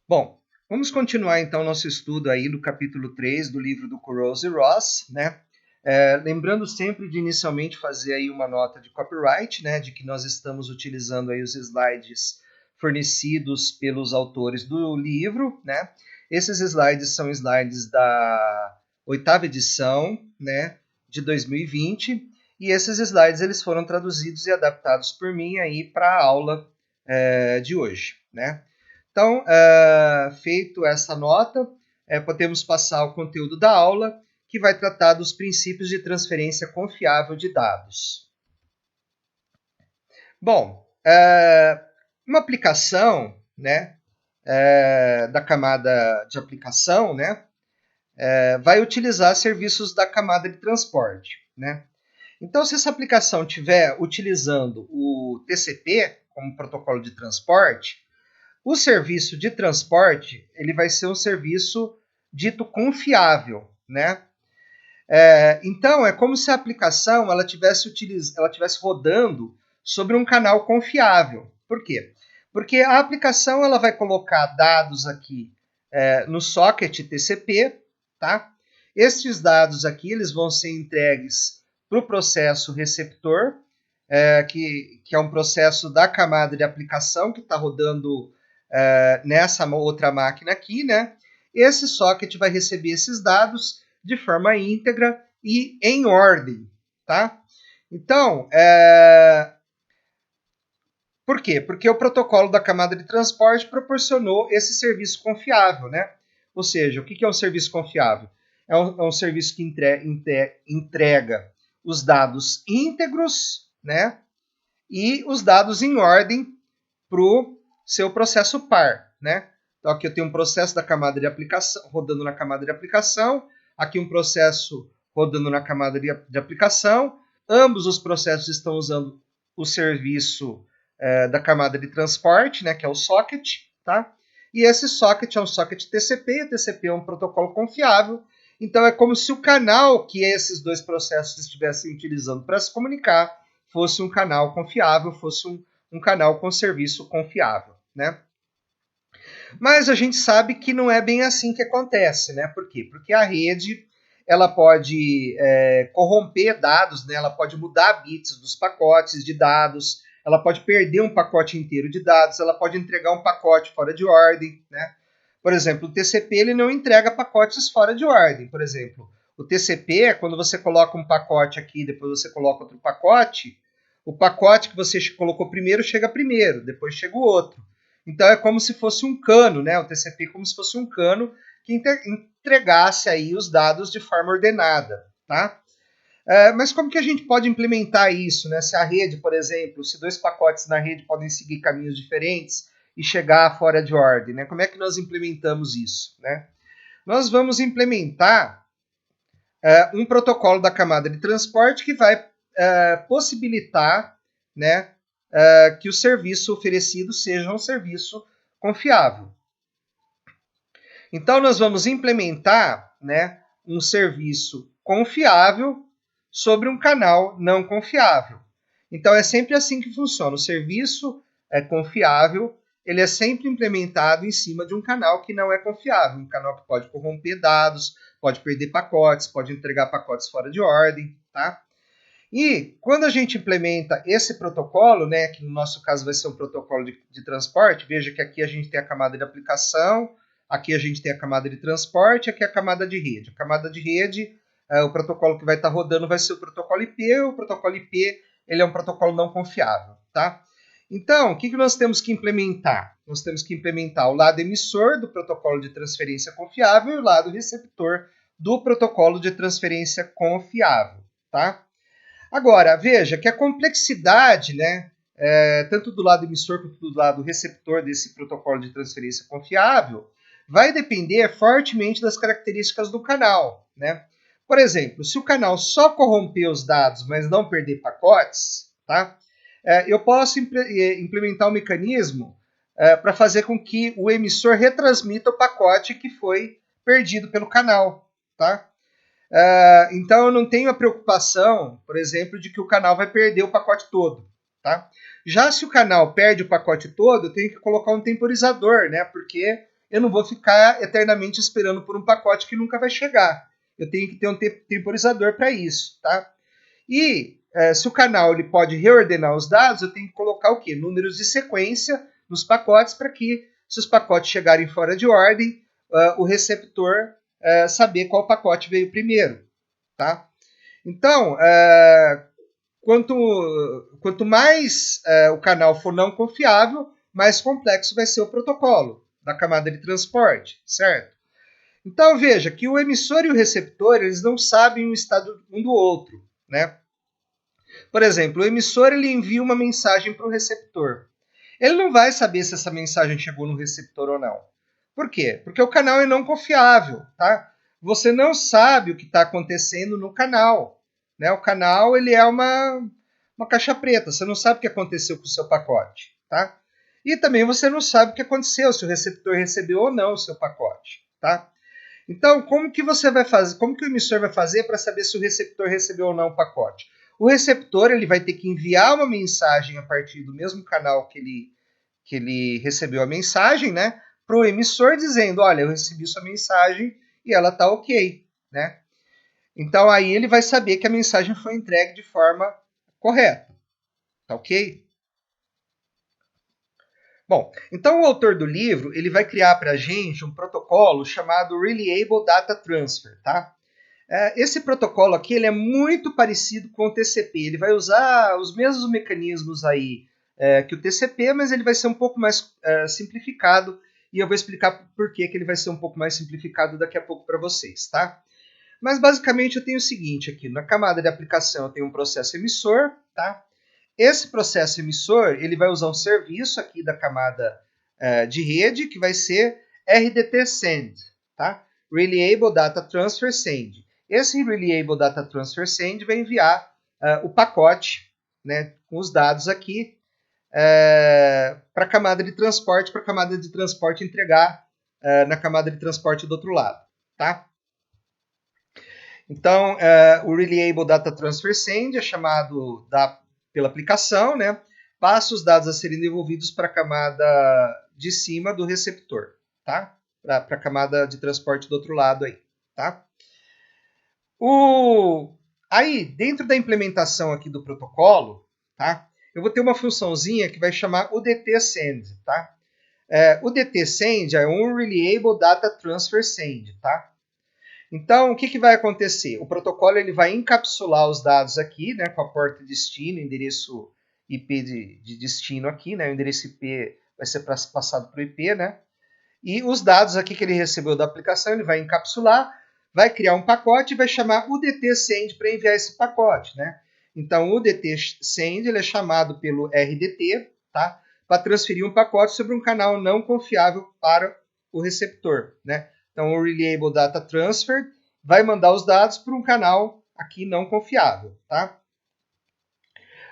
Bom, vamos continuar então nosso estudo aí do capítulo 3 do livro do Kurose e Ross, né? Lembrando sempre de inicialmente fazer aí uma nota de copyright, né? De que nós estamos utilizando aí os slides fornecidos pelos autores do livro, né? Esses slides são slides da 8ª edição, né? De 2020, e esses slides eles foram traduzidos e adaptados por mim aí para a aula de hoje, né? Então, feito essa nota, podemos passar ao conteúdo da aula, que vai tratar dos princípios de transferência confiável de dados. Bom, uma aplicação, né, da camada de aplicação, né, vai utilizar serviços da camada de transporte, né? Então, se essa aplicação estiver utilizando o TCP como protocolo de transporte, o serviço de transporte ele vai ser um serviço dito confiável, né? Então, é como se a aplicação ela tivesse rodando sobre um canal confiável. Por quê? Porque a aplicação ela vai colocar dados aqui no socket TCP, tá? Estes dados aqui eles vão ser entregues para o processo receptor, que é um processo da camada de aplicação que está rodando nessa outra máquina aqui, né? Esse socket vai receber esses dados de forma íntegra e em ordem, tá? Então, por quê? Porque o protocolo da camada de transporte proporcionou esse serviço confiável, né? Ou seja, o que é um serviço confiável? É um serviço que entrega os dados íntegros, né? E os dados em ordem para o seu processo par, né? Então aqui eu tenho um processo da camada de aplicação rodando na camada de aplicação, aqui um processo rodando na camada de aplicação. Ambos os processos estão usando o serviço da camada de transporte, né, que é o socket, tá? E esse socket é um socket TCP, o TCP é um protocolo confiável, então é como se o canal que esses dois processos estivessem utilizando para se comunicar fosse um canal confiável, fosse um canal com serviço confiável, né? Mas a gente sabe que não é bem assim que acontece, né? Por quê? Porque a rede ela pode corromper dados, né? Ela pode mudar bits dos pacotes de dados, ela pode perder um pacote inteiro de dados, ela pode entregar um pacote fora de ordem, né? Por exemplo, o TCP ele não entrega pacotes fora de ordem. Por exemplo, o TCP, quando você coloca um pacote aqui, depois você coloca outro pacote, o pacote que você colocou primeiro chega primeiro, depois chega o outro. Então é como se fosse um cano, né? O TCP é como se fosse um cano que entregasse aí os dados de forma ordenada, tá? Mas como que a gente pode implementar isso, né? Se a rede, por exemplo, se dois pacotes na rede podem seguir caminhos diferentes e chegar fora de ordem, né? Como é que nós implementamos isso, né? Nós vamos implementar um protocolo da camada de transporte que vai possibilitar, né, que o serviço oferecido seja um serviço confiável. Então, nós vamos implementar, né, um serviço confiável sobre um canal não confiável. Então, é sempre assim que funciona. O serviço confiável, ele é sempre implementado em cima de um canal que não é confiável, um canal que pode corromper dados, pode perder pacotes, pode entregar pacotes fora de ordem, tá? E quando a gente implementa esse protocolo, né, que no nosso caso vai ser um protocolo de transporte, veja que aqui a gente tem a camada de aplicação, aqui a gente tem a camada de transporte, aqui a camada de rede. A camada de rede, o protocolo que vai estar rodando vai ser o protocolo IP, o protocolo IP ele é um protocolo não confiável, tá? Então, o que nós temos que implementar? Nós temos que implementar o lado emissor do protocolo de transferência confiável e o lado receptor do protocolo de transferência confiável, tá? Agora, veja que a complexidade, né, tanto do lado emissor quanto do lado receptor desse protocolo de transferência confiável, vai depender fortemente das características do canal, né? Por exemplo, se o canal só corromper os dados, mas não perder pacotes, tá? Eu posso implementar um mecanismo para fazer com que o emissor retransmita o pacote que foi perdido pelo canal, tá? Então eu não tenho a preocupação, por exemplo, de que o canal vai perder o pacote todo, tá? Já se o canal perde o pacote todo, eu tenho que colocar um temporizador, né? Porque eu não vou ficar eternamente esperando por um pacote que nunca vai chegar. Eu tenho que ter um temporizador para isso, tá? E se o canal ele pode reordenar os dados, eu tenho que colocar o quê? Números de sequência nos pacotes para que, se os pacotes chegarem fora de ordem, o receptor saber qual pacote veio primeiro, tá? Então, quanto mais o canal for não confiável, mais complexo vai ser o protocolo da camada de transporte, certo? Então veja que o emissor e o receptor eles não sabem o estado um do outro, né? Por exemplo, o emissor ele envia uma mensagem para o receptor. Ele não vai saber se essa mensagem chegou no receptor ou não. Por quê? Porque o canal é não confiável, tá? Você não sabe o que está acontecendo no canal, né? O canal ele é uma caixa preta. Você não sabe o que aconteceu com o seu pacote, tá? E também você não sabe o que aconteceu, se o receptor recebeu ou não o seu pacote, tá? Então, como que você vai fazer? Como que o emissor vai fazer para saber se o receptor recebeu ou não o pacote? O receptor ele vai ter que enviar uma mensagem a partir do mesmo canal que ele recebeu a mensagem, né? Para o emissor dizendo, olha, eu recebi sua mensagem e ela está ok, né? Então aí ele vai saber que a mensagem foi entregue de forma correta, tá ok? Bom, então o autor do livro ele vai criar para a gente um protocolo chamado Reliable Data Transfer, tá? Esse protocolo aqui ele é muito parecido com o TCP. Ele vai usar os mesmos mecanismos aí que o TCP, mas ele vai ser um pouco mais simplificado e eu vou explicar por que ele vai ser um pouco mais simplificado daqui a pouco para vocês, tá? Mas basicamente eu tenho o seguinte aqui, na camada de aplicação eu tenho um processo emissor, tá? Esse processo emissor ele vai usar um serviço aqui da camada de rede que vai ser RDT Send, tá? Reliable Data Transfer Send. Esse Reliable Data Transfer Send vai enviar o pacote, né, com os dados aqui para a camada de transporte, para a camada de transporte entregar na camada de transporte do outro lado, tá? Então, o Reliable Data Transfer Send é chamado pela aplicação, né? Passa os dados a serem devolvidos para a camada de cima do receptor, tá? Para a camada de transporte do outro lado aí, tá? Aí, dentro da implementação aqui do protocolo, tá? Eu vou ter uma funçãozinha que vai chamar UDT Send, tá? O DT Send é um Reliable Data Transfer Send, tá? Então, o que vai acontecer? O protocolo ele vai encapsular os dados aqui, né, com a porta destino, endereço IP de destino aqui, né, o endereço IP vai ser passado para o IP, né, e os dados aqui que ele recebeu da aplicação, ele vai encapsular, vai criar um pacote e vai chamar UDT Send para enviar esse pacote, né. Então, o UDT Send ele é chamado pelo RDT, tá, para transferir um pacote sobre um canal não confiável para o receptor, né. Então, o Reliable Data Transfer vai mandar os dados para um canal aqui não confiável, tá?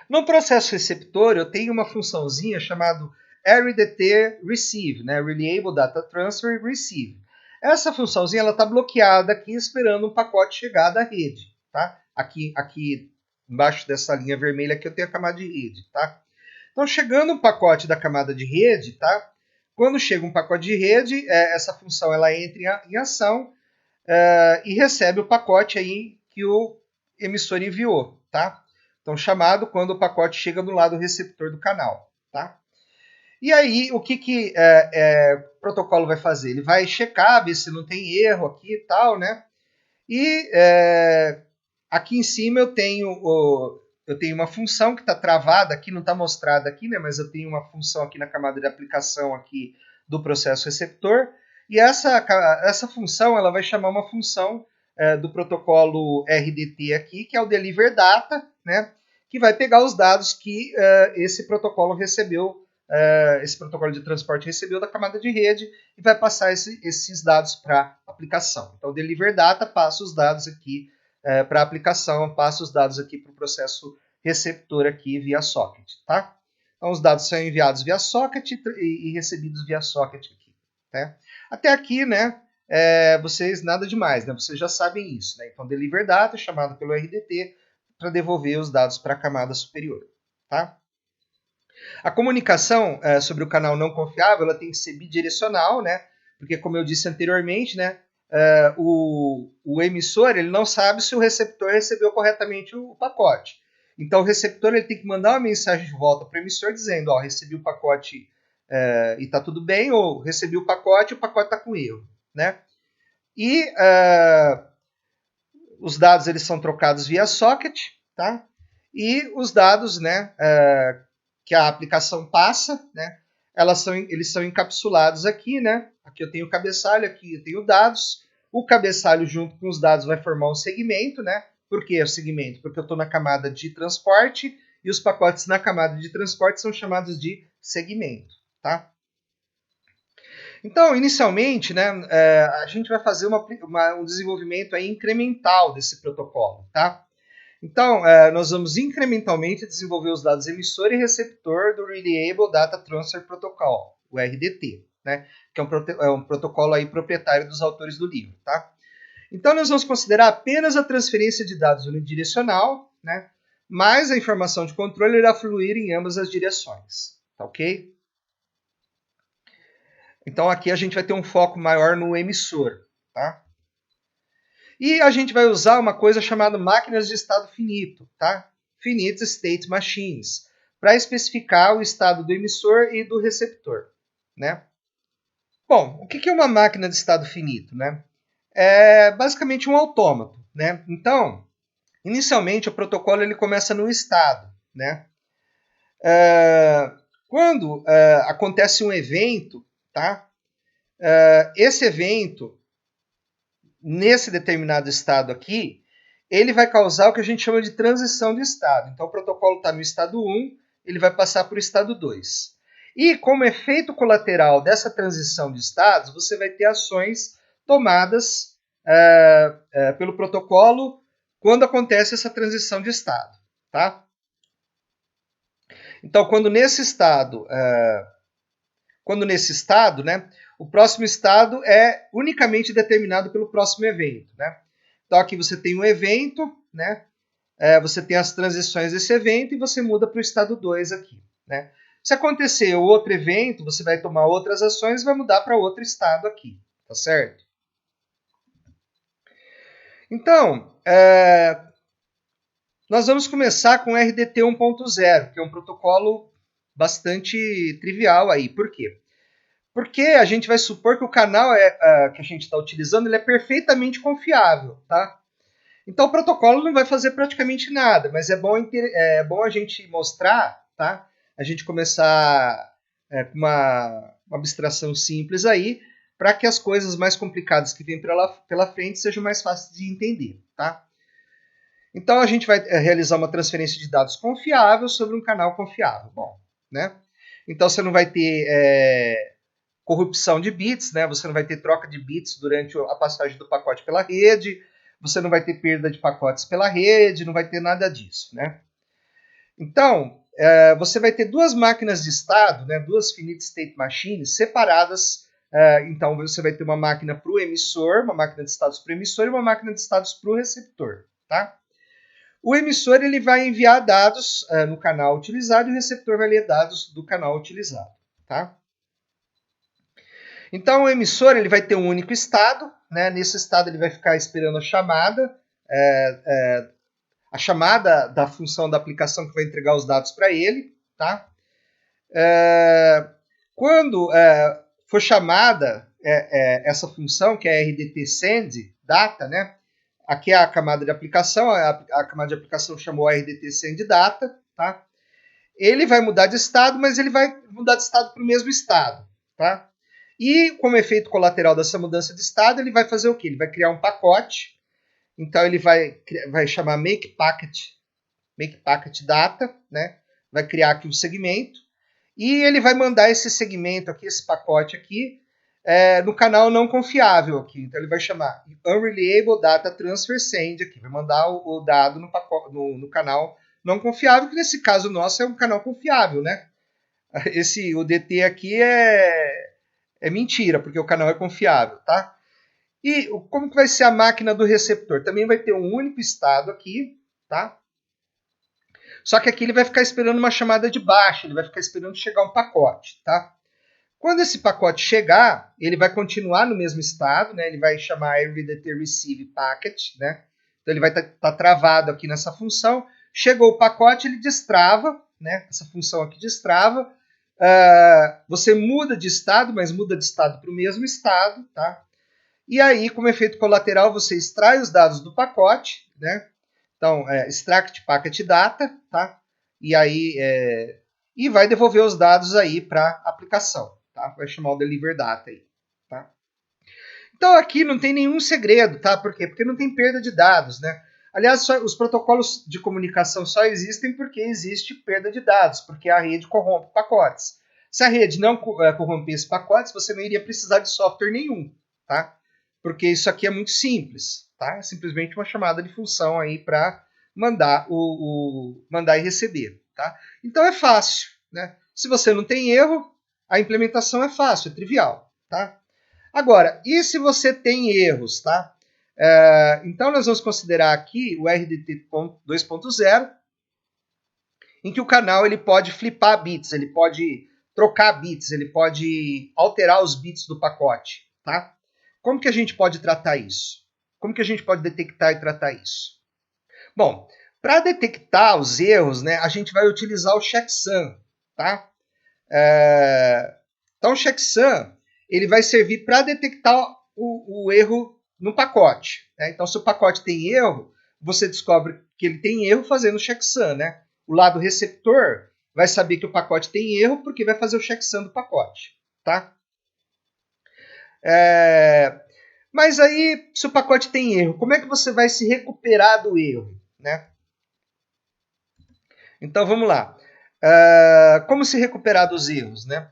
No processo receptor, eu tenho uma funçãozinha chamada RDT Receive, né? Reliable Data Transfer Receive. Essa funçãozinha está bloqueada aqui, esperando um pacote chegar da rede, tá? Aqui embaixo dessa linha vermelha aqui eu tenho a camada de rede, tá? Então, chegando um pacote da camada de rede, tá? Quando chega um pacote de rede, essa função ela entra em ação e recebe o pacote aí que o emissor enviou, tá? Então, chamado quando o pacote chega do lado receptor do canal, tá? E aí, o que o protocolo vai fazer? Ele vai checar, ver se não tem erro aqui e tal, né? E aqui em cima eu tenho uma função que está travada aqui, não está mostrada aqui, né? Mas eu tenho uma função aqui na camada de aplicação aqui do processo receptor. E essa função ela vai chamar uma função do protocolo RDT aqui, que é o Deliver Data, né? Que vai pegar os dados que esse protocolo recebeu, esse protocolo de transporte recebeu da camada de rede e vai passar esses dados para a aplicação. Então, o Deliver Data passa os dados aqui para a aplicação, passa os dados aqui para o processo receptor aqui via socket, tá? Então, os dados são enviados via socket e recebidos via socket aqui, né? Até aqui, né, vocês nada demais, né? Vocês já sabem isso, né? Então, Deliver Data, chamado pelo RDT, para devolver os dados para a camada superior, tá? A comunicação sobre o canal não confiável ela tem que ser bidirecional, né? Porque, como eu disse anteriormente, né, o emissor ele não sabe se o receptor recebeu corretamente o pacote. Então, o receptor ele tem que mandar uma mensagem de volta para o emissor dizendo, ó, recebi o pacote e está tudo bem, ou recebi o pacote está com erro, né? E os dados eles são trocados via socket, tá? E os dados, né, que a aplicação passa, né, eles são encapsulados aqui, né? Aqui eu tenho o cabeçalho, aqui eu tenho dados. O cabeçalho junto com os dados vai formar um segmento, né? Por que o segmento? Porque eu estou na camada de transporte e os pacotes na camada de transporte são chamados de segmento, tá? Então, inicialmente, né, a gente vai fazer um desenvolvimento aí incremental desse protocolo, tá? Então, nós vamos incrementalmente desenvolver os dados emissor e receptor do Reliable Data Transfer Protocol, o RDT, né? Que é um protocolo aí proprietário dos autores do livro, tá? Então, nós vamos considerar apenas a transferência de dados unidirecional, né? Mas a informação de controle irá fluir em ambas as direções, tá ok? Então, aqui a gente vai ter um foco maior no emissor, tá? E a gente vai usar uma coisa chamada máquinas de estado finito, tá? Finite State Machines, para especificar o estado do emissor e do receptor, né? Bom, o que é uma máquina de estado finito, né? É basicamente um autômato, né? Então, inicialmente o protocolo ele começa no estado, né? Quando acontece um evento, tá? Esse evento nesse determinado estado aqui, ele vai causar o que a gente chama de transição de estado. Então, o protocolo está no estado 1, ele vai passar para o estado 2. E, como efeito colateral dessa transição de estados, você vai ter ações tomadas pelo protocolo quando acontece essa transição de estado. Tá? Então, quando nesse estado, né, o próximo estado é unicamente determinado pelo próximo evento, né? Então aqui você tem um evento, né? Você tem as transições desse evento e você muda para o estado 2 aqui, né? Se acontecer outro evento, você vai tomar outras ações e vai mudar para outro estado aqui, tá certo? Então, nós vamos começar com o RDT 1.0, que é um protocolo bastante trivial aí. Por quê? Porque a gente vai supor que o canal que a gente está utilizando ele é perfeitamente confiável, tá? Então o protocolo não vai fazer praticamente nada, mas é bom a gente mostrar, tá? A gente começar com uma abstração simples aí, para que as coisas mais complicadas que vêm pela frente sejam mais fáceis de entender, tá? Então a gente vai realizar uma transferência de dados confiável sobre um canal confiável. Bom, né? Então você não vai ter corrupção de bits, né? Você não vai ter troca de bits durante a passagem do pacote pela rede, você não vai ter perda de pacotes pela rede, não vai ter nada disso, né? Então, você vai ter duas máquinas de estado, né? Duas finite state machines separadas. Então, você vai ter uma máquina para o emissor, uma máquina de estados para o emissor e uma máquina de estados para o receptor, tá? O emissor ele vai enviar dados no canal utilizado e o receptor vai ler dados do canal utilizado, tá? Então, o emissor ele vai ter um único estado, né? Nesse estado ele vai ficar esperando a chamada da função da aplicação que vai entregar os dados para ele, tá? Quando for chamada essa função, que é RDT send data, né? Aqui é a camada de aplicação, a camada de aplicação chamou RDT send data, tá? Ele vai mudar de estado, mas ele vai mudar de estado para o mesmo estado, tá? E, como efeito colateral dessa mudança de estado, ele vai fazer o quê? Ele vai criar um pacote. Então, ele vai chamar make packet data, né? Vai criar aqui um segmento. E ele vai mandar esse segmento aqui, esse pacote aqui, no canal não confiável aqui. Então, ele vai chamar Unreliable Data Transfer Send aqui. Vai mandar o dado no canal não confiável, que nesse caso nosso é um canal confiável, né? O DT aqui é mentira, porque o canal é confiável, tá? E como que vai ser a máquina do receptor? Também vai ter um único estado aqui, tá? Só que aqui ele vai ficar esperando uma chamada de baixa, ele vai ficar esperando chegar um pacote, tá? Quando esse pacote chegar, ele vai continuar no mesmo estado, né? Ele vai chamar RDT Receive Packet, né? Então ele vai estar travado aqui nessa função. Chegou o pacote, ele destrava, né? Essa função aqui destrava. Você muda de estado, mas muda de estado para o mesmo estado, tá? E aí, como efeito colateral, você extrai os dados do pacote, né? Então, extract packet data, tá? E aí, e vai devolver os dados aí para a aplicação, tá? Vai chamar o deliver data aí, tá? Então aqui não tem nenhum segredo, tá? Por quê? Porque não tem perda de dados, né? Aliás, os protocolos de comunicação só existem porque existe perda de dados, porque a rede corrompe pacotes. Se a rede não corrompesse pacotes, você não iria precisar de software nenhum, tá? Porque isso aqui é muito simples, tá? É simplesmente uma chamada de função aí para mandar mandar e receber, tá? Então é fácil, né? Se você não tem erro, a implementação é fácil, é trivial, tá? Agora, e se você tem erros, tá? Então nós vamos considerar aqui o RDT 2.0, em que o canal ele pode flipar bits, ele pode trocar bits, ele pode alterar os bits do pacote, tá? Como que a gente pode tratar isso? Como que a gente pode detectar e tratar isso? Bom, para detectar os erros, né, a gente vai utilizar o checksum, tá? Então o checksum ele vai servir para detectar o erro no pacote, né? Então se o pacote tem erro, você descobre que ele tem erro fazendo o checksum, né? O lado receptor vai saber que o pacote tem erro porque vai fazer o checksum do pacote, tá? Mas aí, se o pacote tem erro, como é que você vai se recuperar do erro, né? Então vamos lá. Como se recuperar dos erros, né?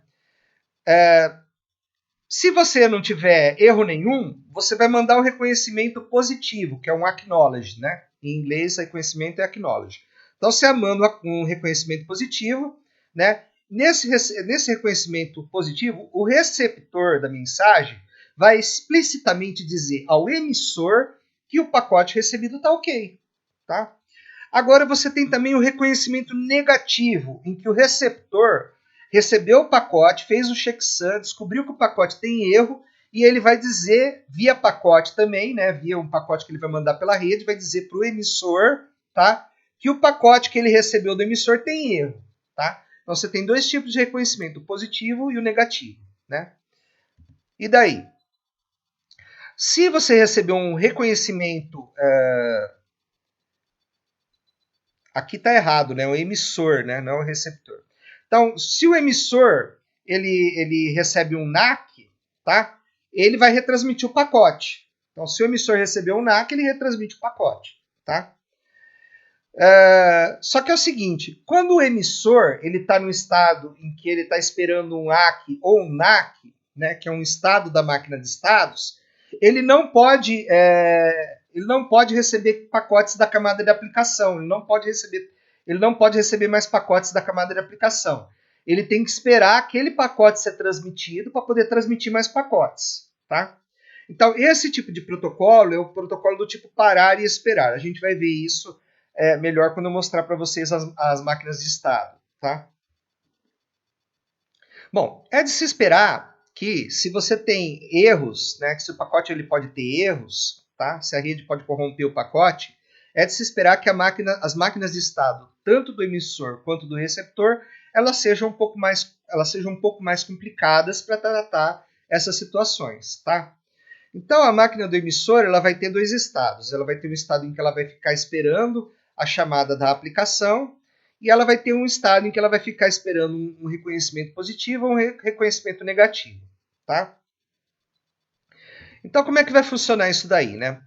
Se você não tiver erro nenhum, você vai mandar um reconhecimento positivo, que é um acknowledge, né? Em inglês, reconhecimento é acknowledge. Então você manda um reconhecimento positivo, né? Nesse reconhecimento positivo, o receptor da mensagem vai explicitamente dizer ao emissor que o pacote recebido está ok, tá? Agora você tem também o reconhecimento negativo, em que o receptor recebeu o pacote, fez o checksum, descobriu que o pacote tem erro e ele vai dizer via pacote também, né, via um pacote que ele vai mandar pela rede, vai dizer para o emissor, tá, que o pacote que ele recebeu do emissor tem erro, tá? Então você tem dois tipos de reconhecimento, o positivo e o negativo, né? E daí? Se você recebeu um reconhecimento aqui está errado, né? O emissor, né? Não é o receptor. Então, se o emissor ele recebe um NAC, tá? Ele vai retransmitir o pacote. Então, se o emissor recebeu um NAC, ele retransmite o pacote, tá? Só que é o seguinte, quando o emissor ele está no estado em que ele está esperando um ACK ou um NAC, né, que é um estado da máquina de estados, ele não pode receber pacotes da camada de aplicação, ele não pode receber mais pacotes da camada de aplicação. Ele tem que esperar aquele pacote ser transmitido para poder transmitir mais pacotes, tá? Então, esse tipo de protocolo é o protocolo do tipo parar e esperar. A gente vai ver isso melhor quando eu mostrar para vocês as máquinas de estado, tá? Bom, é de se esperar que se você tem erros, né, que se o pacote ele pode ter erros, tá? Se a rede pode corromper o pacote, é de se esperar que as máquinas de estado, tanto do emissor quanto do receptor, elas sejam um pouco mais complicadas para tratar essas situações, tá? Então a máquina do emissor ela vai ter dois estados. Ela vai ter um estado em que ela vai ficar esperando a chamada da aplicação e ela vai ter um estado em que ela vai ficar esperando um reconhecimento positivo ou um reconhecimento negativo, tá? Então como é que vai funcionar isso daí, né?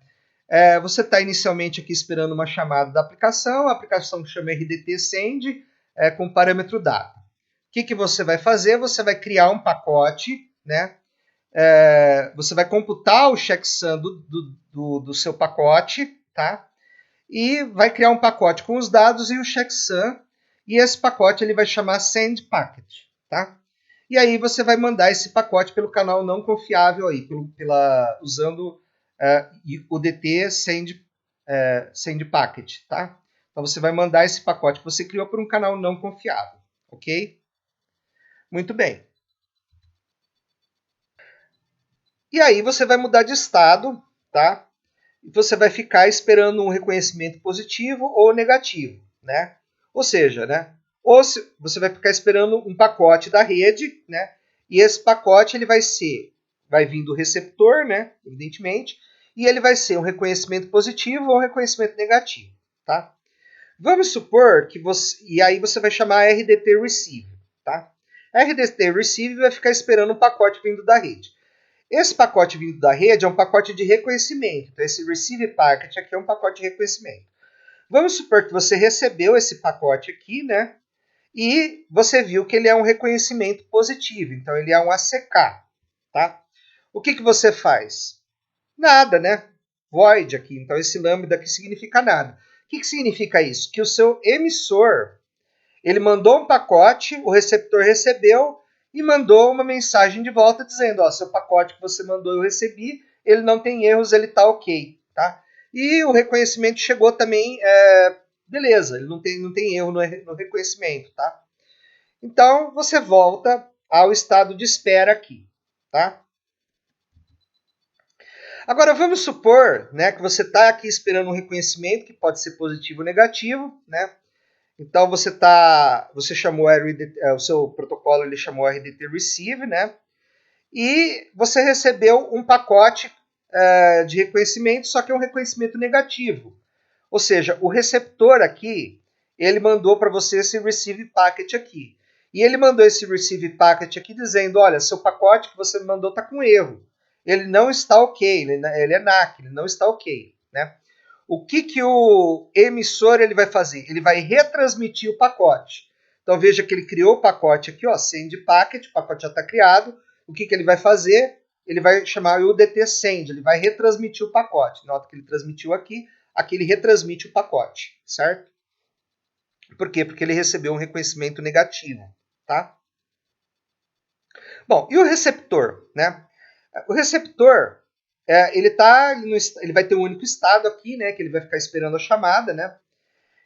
Você está inicialmente aqui esperando uma chamada da aplicação, a aplicação chama RDT send com parâmetro data. O que você vai fazer? Você vai criar um pacote, né? Você vai computar o checksum do seu pacote, tá? E vai criar um pacote com os dados e o checksum, e esse pacote ele vai chamar send packet, tá? E aí você vai mandar esse pacote pelo canal não confiável aí, usando o DT send packet, tá? Então você vai mandar esse pacote que você criou por um canal não confiável, ok? Muito bem. E aí você vai mudar de estado, tá? E você vai ficar esperando um reconhecimento positivo ou negativo, né? Ou seja, né? Ou se, você vai ficar esperando um pacote da rede, né? E esse pacote ele vai vir do receptor, né? Evidentemente, e ele vai ser um reconhecimento positivo ou um reconhecimento negativo, tá? Vamos supor que você, e aí você vai chamar RDT Receive, tá? RDT Receive vai ficar esperando um pacote vindo da rede. Esse pacote vindo da rede é um pacote de reconhecimento. Então, esse Receive Packet aqui é um pacote de reconhecimento. Vamos supor que você recebeu esse pacote aqui, né? E você viu que ele é um reconhecimento positivo. Então, ele é um ACK, tá? O que você faz? Nada, né? Void aqui. Então, esse lambda aqui significa nada. O que significa isso? Que o seu emissor, ele mandou um pacote, o receptor recebeu e mandou uma mensagem de volta dizendo, ó, seu pacote que você mandou eu recebi, ele não tem erros, ele tá ok, tá? E o reconhecimento chegou também, beleza, ele não tem erro no reconhecimento, tá? Então, você volta ao estado de espera aqui, tá? Agora, vamos supor, né, que você está aqui esperando um reconhecimento, que pode ser positivo ou negativo, né? Então você chamou o seu protocolo ele chamou RDT Receive, né? E você recebeu um pacote de reconhecimento, só que é um reconhecimento negativo. Ou seja, o receptor aqui, ele mandou para você esse Receive Packet aqui. E ele mandou esse Receive Packet aqui dizendo, olha, seu pacote que você me mandou está com erro. Ele não está ok, ele é NAC, ele não está ok, né? O que o emissor ele vai fazer? Ele vai retransmitir o pacote. Então veja que ele criou o pacote aqui, ó, send packet, o pacote já está criado. O que ele vai fazer? Ele vai chamar o UDT send, ele vai retransmitir o pacote. Nota que ele transmitiu aqui ele retransmite o pacote, certo? Por quê? Porque ele recebeu um reconhecimento negativo, tá? Bom, e o receptor, né? O receptor, ele vai ter um único estado aqui, né? Que ele vai ficar esperando a chamada, né?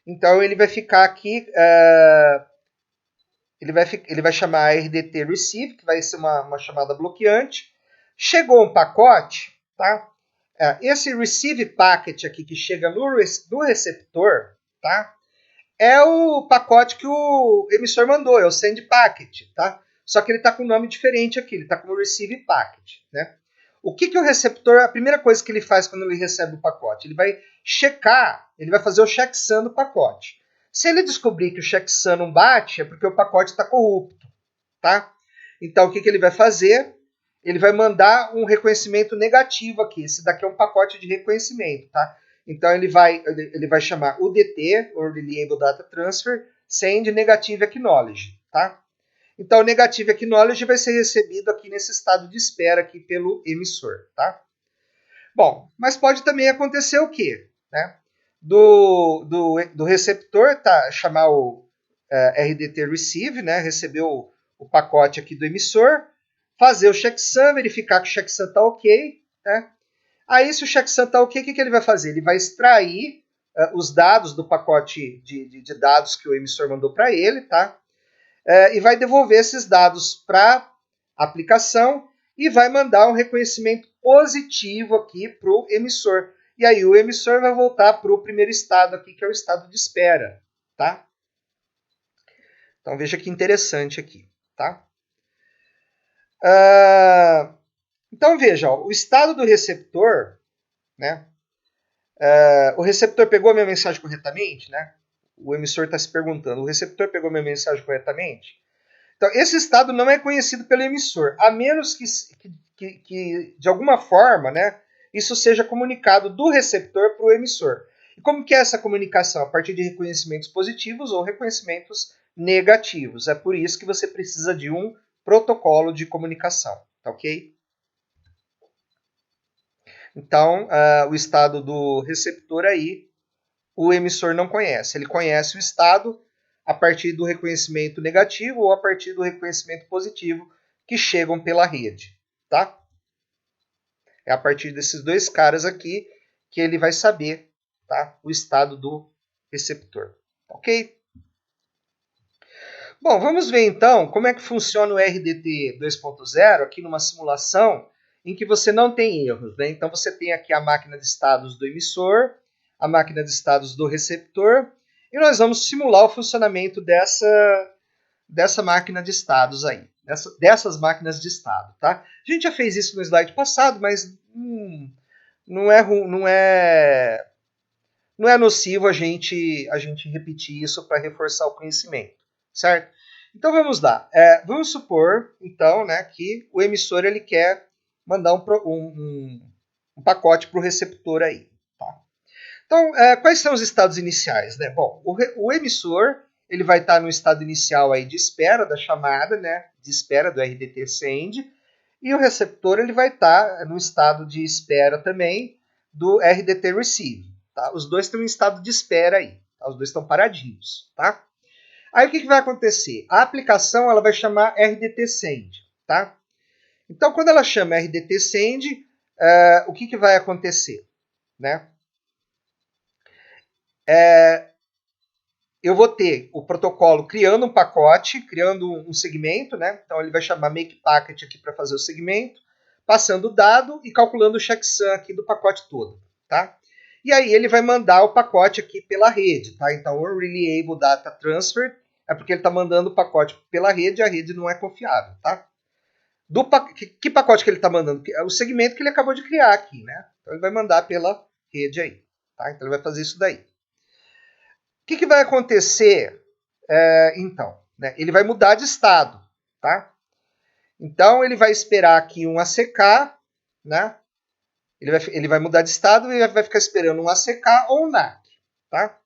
Então ele vai ficar aqui, ele vai chamar RDT Receive, que vai ser uma chamada bloqueante. Chegou um pacote, tá? Esse Receive Packet aqui que chega no receptor, tá? É o pacote que o emissor mandou, é o Send Packet, tá? Só que ele está com um nome diferente aqui, ele está como Receive Packet, né? O que o receptor, a primeira coisa que ele faz quando ele recebe o pacote? Ele vai checar, ele vai fazer o checksum do pacote. Se ele descobrir que o checksum não bate, é porque o pacote está corrupto, tá? Então, o que ele vai fazer? Ele vai mandar um reconhecimento negativo aqui. Esse daqui é um pacote de reconhecimento, tá? Então, ele vai chamar UDT, or Reliable Data Transfer, send negative acknowledge, tá? Então, o negative acknowledge vai ser recebido aqui nesse estado de espera aqui pelo emissor, tá? Bom, mas pode também acontecer o quê? Né? Do receptor chamar o RDT Receive, né? Receber o pacote aqui do emissor, fazer o checksum, verificar que o checksum está ok, né? Aí, se o checksum está ok, o que ele vai fazer? Ele vai extrair os dados do pacote de dados que o emissor mandou para ele, tá? E vai devolver esses dados para a aplicação e vai mandar um reconhecimento positivo aqui para o emissor. E aí o emissor vai voltar para o primeiro estado aqui, que é o estado de espera, tá? Então veja que interessante aqui, tá? Então veja, ó, o estado do receptor, né? O receptor pegou a minha mensagem corretamente, né? O emissor está se perguntando, o receptor pegou a minha mensagem corretamente? Então, esse estado não é conhecido pelo emissor, a menos que de alguma forma, né, isso seja comunicado do receptor para o emissor. E como que é essa comunicação? A partir de reconhecimentos positivos ou reconhecimentos negativos. É por isso que você precisa de um protocolo de comunicação, tá ok? Então, o estado do receptor aí, o emissor não conhece. Ele conhece o estado a partir do reconhecimento negativo ou a partir do reconhecimento positivo que chegam pela rede, tá? É a partir desses dois caras aqui que ele vai saber, tá? O estado do receptor, ok? Bom, vamos ver então como é que funciona o RDT 2.0 aqui numa simulação em que você não tem erros, né? Então você tem aqui a máquina de estados do emissor, a máquina de estados do receptor, e nós vamos simular o funcionamento dessa máquina de estados aí, dessas máquinas de estado, tá? A gente já fez isso no slide passado, mas não é nocivo a gente repetir isso para reforçar o conhecimento, certo? Então vamos lá. Vamos supor, então, né, que o emissor ele quer mandar um pacote para o receptor aí. Tá? Então, quais são os estados iniciais? Né? Bom, o emissor ele vai estar no estado inicial aí de espera da chamada, né, de espera do RDT send, e o receptor ele vai estar no estado de espera também do RDT receive. Tá? Os dois estão em estado de espera aí. Tá? Os dois estão paradinhos. Tá? Aí o que vai acontecer? A aplicação ela vai chamar RDT send. Tá? Então, quando ela chama RDT send, o que vai acontecer? Né? Eu vou ter o protocolo criando um pacote, criando um segmento, né? Então ele vai chamar make packet aqui para fazer o segmento, passando o dado e calculando o checksum aqui do pacote todo, tá? E aí ele vai mandar o pacote aqui pela rede, tá? Então o Reliable Data Transfer é porque ele está mandando o pacote pela rede e a rede não é confiável, tá? Que pacote que ele está mandando? É o segmento que ele acabou de criar aqui, né? Então ele vai mandar pela rede aí, tá? Então ele vai fazer isso daí. O que vai acontecer, então? Né? Ele vai mudar de estado, tá? Então, ele vai esperar aqui um ACK, né? Ele vai mudar de estado e vai ficar esperando um ACK ou um NAC, tá?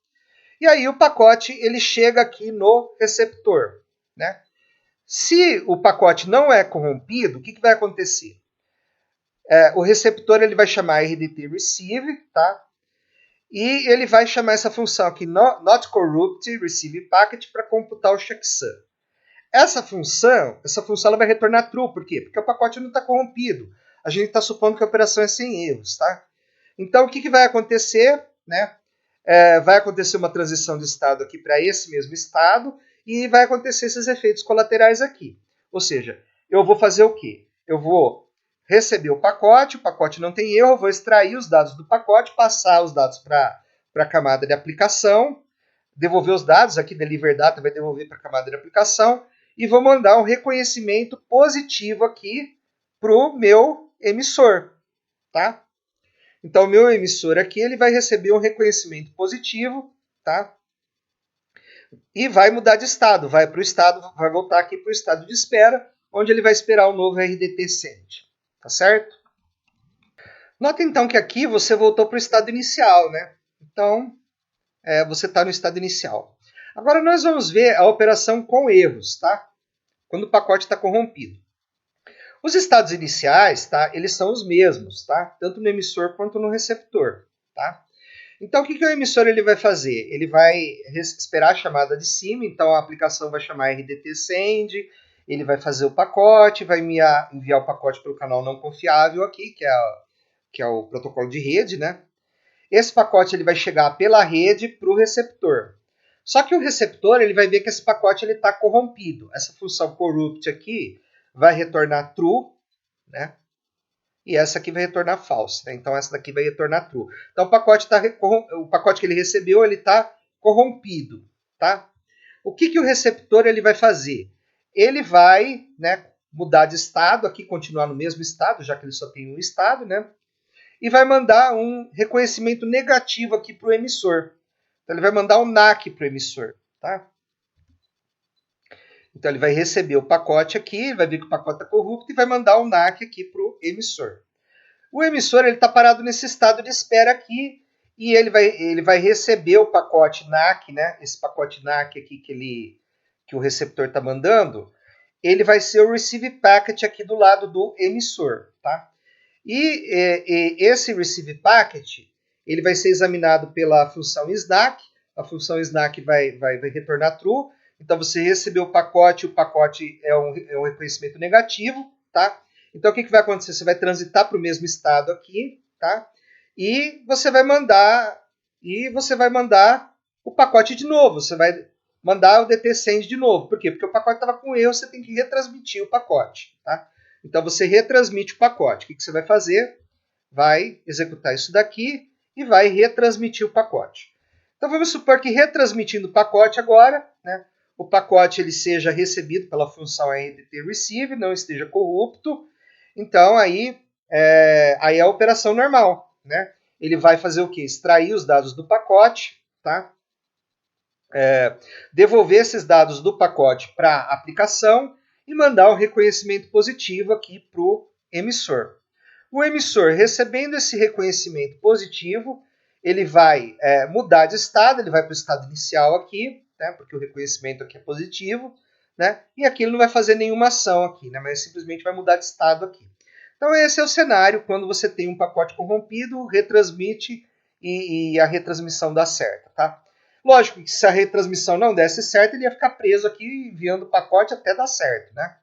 E aí o pacote ele chega aqui no receptor, né? Se o pacote não é corrompido, o que vai acontecer? O receptor ele vai chamar RDT receive, tá? E ele vai chamar essa função aqui, not corrupt receive packet, para computar o checksum. Essa função ela vai retornar true. Por quê? Porque o pacote não está corrompido. A gente está supondo que a operação é sem erros. Tá? Então, o que vai acontecer? Né? Vai acontecer uma transição de estado aqui para esse mesmo estado e vai acontecer esses efeitos colaterais aqui. Ou seja, eu vou fazer o quê? Eu vou receber o pacote não tem erro, eu vou extrair os dados do pacote, passar os dados para a camada de aplicação, devolver os dados, aqui deliver data vai devolver para a camada de aplicação, e vou mandar um reconhecimento positivo aqui para o meu emissor. Tá? Então, o meu emissor aqui ele vai receber um reconhecimento positivo, tá? E vai mudar de estado, vai voltar aqui para o estado de espera, onde ele vai esperar o novo RDT send. Tá certo? Nota então que aqui você voltou para o estado inicial, né? Então, você está no estado inicial. Agora nós vamos ver a operação com erros, tá? Quando o pacote está corrompido. Os estados iniciais, tá? Eles são os mesmos, tá? Tanto no emissor quanto no receptor, tá? Então o que o emissor ele vai fazer? Ele vai esperar a chamada de cima, então a aplicação vai chamar RDT send, ele vai fazer o pacote, vai enviar o pacote pelo canal não confiável aqui, que é o protocolo de rede, né? Esse pacote ele vai chegar pela rede para o receptor. Só que o receptor ele vai ver que esse pacote está corrompido. Essa função corrupt aqui vai retornar true, né? E essa aqui vai retornar false. Né? Então essa daqui vai retornar true. Então o pacote que ele recebeu ele está corrompido. Tá? O que o receptor ele vai fazer? Ele vai, né, mudar de estado, aqui continuar no mesmo estado, já que ele só tem um estado, né? E vai mandar um reconhecimento negativo aqui para o emissor. Então ele vai mandar um NAC para o emissor. Tá? Então ele vai receber o pacote aqui, vai ver que o pacote está corrupto e vai mandar um NAC aqui para o emissor. O emissor está parado nesse estado de espera aqui e ele vai receber o pacote NAC, né? Esse pacote NAC aqui que o receptor está mandando, ele vai ser o receive packet aqui do lado do emissor. Tá? E esse receive packet ele vai ser examinado pela função snack. A função snack vai retornar true. Então você recebeu o pacote é um reconhecimento negativo, tá? Então o que vai acontecer? Você vai transitar para o mesmo estado aqui, tá? E você vai mandar o pacote de novo. Você vai mandar o DT send de novo. Por quê? Porque o pacote estava com erro, você tem que retransmitir o pacote, tá? Então você retransmite o pacote. O que você vai fazer? Vai executar isso daqui e vai retransmitir o pacote. Então vamos supor que retransmitindo o pacote agora, né, o pacote ele seja recebido pela função RDT receive, não esteja corrupto. Então aí é a operação normal, né? Ele vai fazer o quê? Extrair os dados do pacote, tá? Devolver esses dados do pacote para a aplicação e mandar o reconhecimento positivo aqui para o emissor. O emissor, recebendo esse reconhecimento positivo, ele vai mudar de estado, ele vai para o estado inicial aqui, né, porque o reconhecimento aqui é positivo, né, e aqui ele não vai fazer nenhuma ação aqui, né, mas simplesmente vai mudar de estado aqui. Então esse é o cenário quando você tem um pacote corrompido, retransmite e a retransmissão dá certo, tá? Lógico que se a retransmissão não desse certo, ele ia ficar preso aqui enviando o pacote até dar certo, né?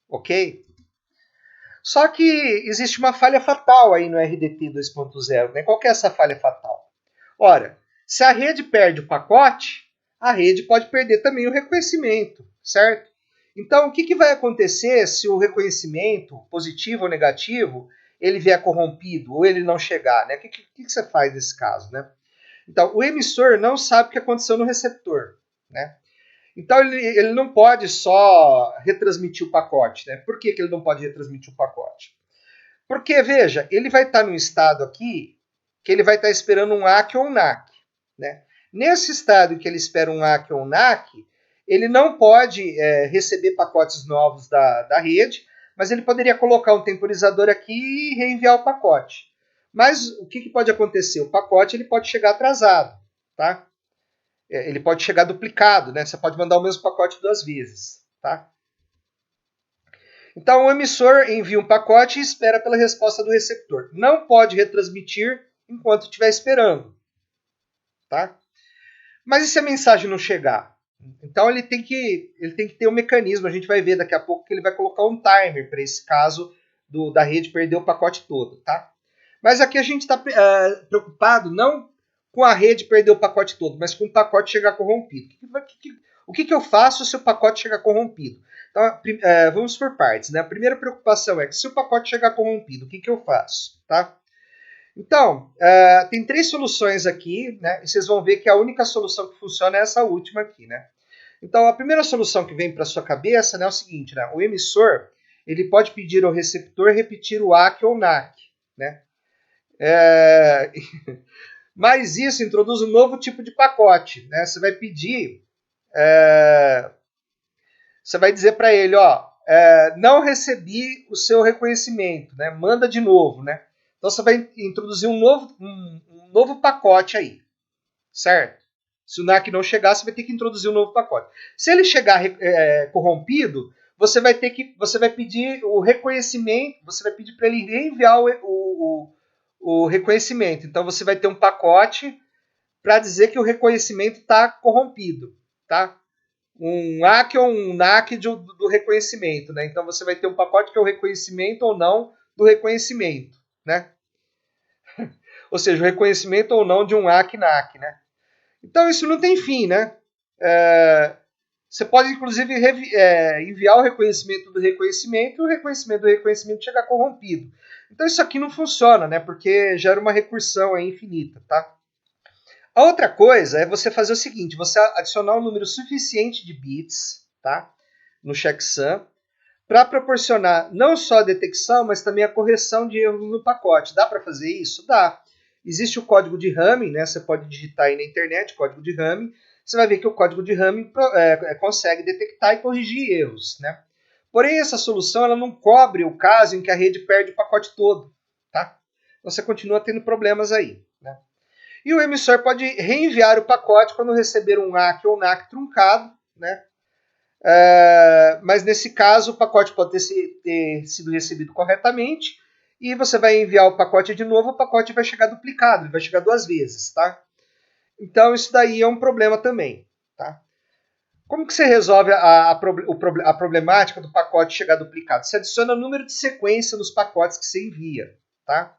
Ok? Só que existe uma falha fatal aí no RDT 2.0, né? Qual que é essa falha fatal? Ora, se a rede perde o pacote, a rede pode perder também o reconhecimento, certo? Então, o que vai acontecer se o reconhecimento, positivo ou negativo, ele vier corrompido ou ele não chegar, né? O que você faz nesse caso, né? Então, o emissor não sabe o que aconteceu no receptor, né? Então, ele não pode só retransmitir o pacote, né? Por que ele não pode retransmitir o pacote? Porque, veja, ele vai estar num estado aqui que ele vai estar esperando um ACK ou um NAC, né? Nesse estado em que ele espera um ACK ou um NAC, ele não pode receber pacotes novos da rede, mas ele poderia colocar um temporizador aqui e reenviar o pacote. Mas o que pode acontecer? O pacote ele pode chegar atrasado, tá? Ele pode chegar duplicado, né? Você pode mandar o mesmo pacote 2 vezes, tá? Então o emissor envia um pacote e espera pela resposta do receptor. Não pode retransmitir enquanto estiver esperando, tá? Mas e se a mensagem não chegar? Então ele tem que ter um mecanismo. A gente vai ver daqui a pouco que ele vai colocar um timer para esse caso da rede perder o pacote todo, tá? Mas aqui a gente está preocupado não com a rede perder o pacote todo, mas com o pacote chegar corrompido. O que eu faço se o pacote chegar corrompido? Então, vamos por partes, né? A primeira preocupação é que se o pacote chegar corrompido, o que eu faço? Tá? Então, tem 3 soluções aqui, né? E vocês vão ver que a única solução que funciona é essa última aqui, né? Então, a primeira solução que vem para sua cabeça, né, é o seguinte, né? O emissor ele pode pedir ao receptor repetir o ACK ou NAC, né? Mas isso introduz um novo tipo de pacote, né? Você vai pedir, você vai dizer para ele, ó, não recebi o seu reconhecimento, né? Manda de novo, né? Então você vai introduzir um novo pacote aí, certo? Se o NAC não chegar, você vai ter que introduzir um novo pacote. Se ele chegar corrompido, você vai pedir o reconhecimento, você vai pedir para ele reenviar o reconhecimento. Então você vai ter um pacote para dizer que o reconhecimento está corrompido, tá? Um ACK ou um NAC do reconhecimento, né? Então você vai ter um pacote que é o reconhecimento ou não do reconhecimento, né? Ou seja, o reconhecimento ou não de um ACK NAC, né? Então isso não tem fim, né? Você pode inclusive enviar o reconhecimento do reconhecimento e o reconhecimento do reconhecimento chegar corrompido. Então isso aqui não funciona, né? Porque gera uma recursão aí infinita, tá? A outra coisa é você fazer o seguinte, você adicionar um número suficiente de bits, tá? No checksum, para proporcionar não só a detecção, mas também a correção de erros no pacote. Dá para fazer isso? Dá. Existe o código de Hamming, né? Você pode digitar aí na internet, código de Hamming. Você vai ver que o código de Hamming consegue detectar e corrigir erros, né? Porém, essa solução ela não cobre o caso em que a rede perde o pacote todo, tá? Então, você continua tendo problemas aí, né? E o emissor pode reenviar o pacote quando receber um ACK ou NAC truncado, né? Mas nesse caso o pacote pode ter sido recebido corretamente e você vai enviar o pacote de novo, o pacote vai chegar duplicado, ele vai chegar 2 vezes, tá? Então isso daí é um problema também, tá? Como que você resolve a problemática do pacote chegar duplicado? Você adiciona o número de sequência nos pacotes que você envia, tá?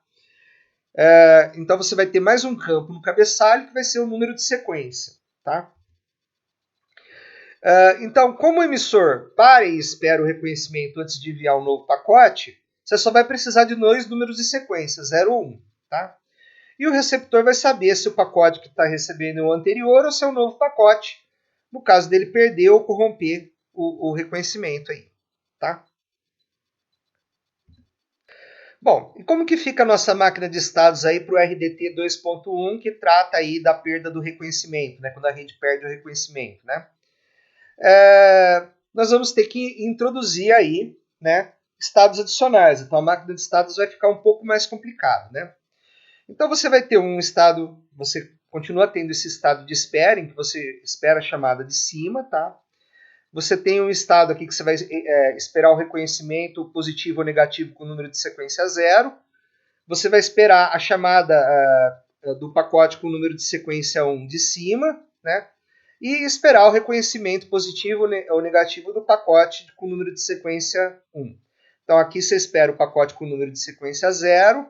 Então você vai ter mais um campo no cabeçalho que vai ser o número de sequência, tá? Então, como o emissor para e espera o reconhecimento antes de enviar um novo pacote, você só vai precisar de 2 números de sequência, 0 ou 1. Tá? E o receptor vai saber se o pacote que está recebendo é o anterior ou se é um novo pacote, no caso dele perder ou corromper o reconhecimento aí. Tá? Bom, e como que fica a nossa máquina de estados aí para o RDT 2.1, que trata aí da perda do reconhecimento, né? Quando a rede perde o reconhecimento, né? Nós vamos ter que introduzir aí, né, estados adicionais. Então a máquina de estados vai ficar um pouco mais complicada, né? Então você vai ter um estado, você continua tendo esse estado de espera, em que você espera a chamada de cima, tá? Você tem um estado aqui que você vai esperar o reconhecimento positivo ou negativo com o número de sequência 0. Você vai esperar a chamada do pacote com o número de sequência 1 de cima, né? E esperar o reconhecimento positivo ou negativo do pacote com o número de sequência 1. Então aqui você espera o pacote com o número de sequência 0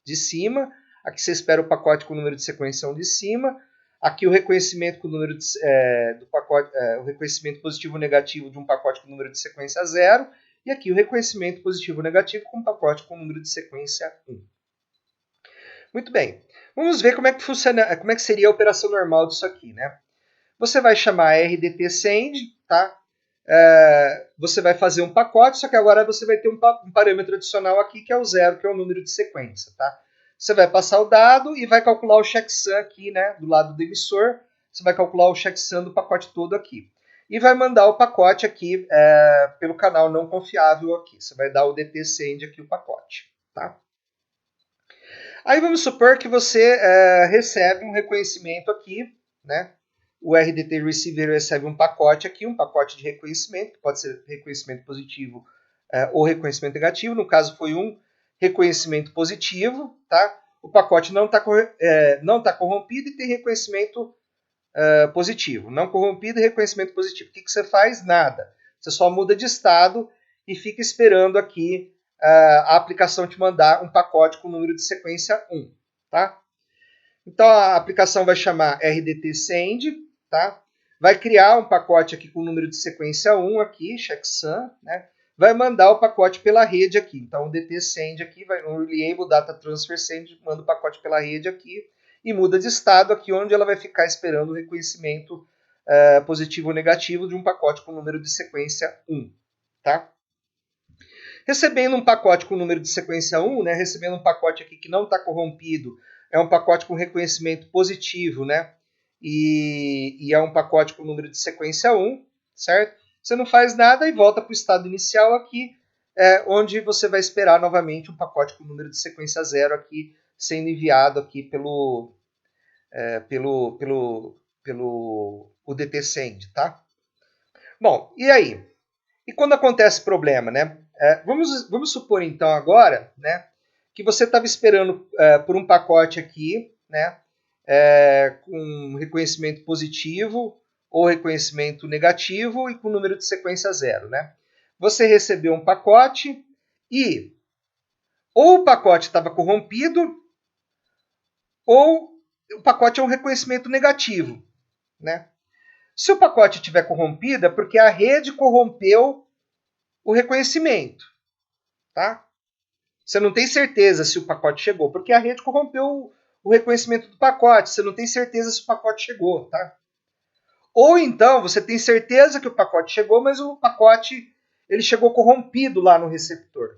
de cima, aqui você espera o pacote com o número de sequência 1 de cima, aqui o reconhecimento com o número do pacote, o reconhecimento positivo ou negativo de um pacote com o número de sequência 0, e aqui o reconhecimento positivo ou negativo com um pacote com o número de sequência 1. Muito bem. Vamos ver como é que funciona, como é que seria a operação normal disso aqui, né? Você vai chamar RDT send, tá? Você vai fazer um pacote, só que agora você vai ter um parâmetro adicional aqui, que é o 0, que é o número de sequência, tá? Você vai passar o dado e vai calcular o checksum aqui, né? Do lado do emissor, você vai calcular o checksum do pacote todo aqui. E vai mandar o pacote aqui pelo canal não confiável aqui. Você vai dar o DT send aqui o pacote, tá? Aí vamos supor que você recebe um reconhecimento aqui, né? O RDT Receiver recebe um pacote aqui, um pacote de reconhecimento, que pode ser reconhecimento positivo ou reconhecimento negativo. No caso, foi um reconhecimento positivo, tá? O pacote não está corrompido e tem reconhecimento positivo. Não corrompido e reconhecimento positivo. O que você faz? Nada. Você só muda de estado e fica esperando aqui a aplicação te mandar um pacote com o número de sequência 1, tá? Então a aplicação vai chamar RDT send, tá? Vai criar um pacote aqui com o número de sequência 1 aqui, checksum, né? Vai mandar o pacote pela rede aqui. Então o DT send aqui, o Reliable Data Transfer Send manda o pacote pela rede aqui e muda de estado aqui, onde ela vai ficar esperando o reconhecimento positivo ou negativo de um pacote com o número de sequência 1, tá? Recebendo um pacote com o número de sequência 1, né, recebendo um pacote aqui que não está corrompido, é um pacote com reconhecimento positivo, né, e é um pacote com o número de sequência 1, certo? Você não faz nada e volta para o estado inicial aqui, onde você vai esperar novamente um pacote com o número de sequência 0 aqui, sendo enviado aqui pelo UDT Send, tá? Bom, e aí? E quando acontece problema, né? Vamos supor então agora, né, que você estava esperando por um pacote aqui, né, com reconhecimento positivo ou reconhecimento negativo e com número de sequência 0, né? Você recebeu um pacote e ou o pacote estava corrompido ou o pacote é um reconhecimento negativo, né? Se o pacote estiver corrompido é porque a rede corrompeu o reconhecimento, tá? Você não tem certeza se o pacote chegou, porque a rede corrompeu o reconhecimento do pacote. Você não tem certeza se o pacote chegou, tá? Ou então você tem certeza que o pacote chegou, mas o pacote ele chegou corrompido lá no receptor.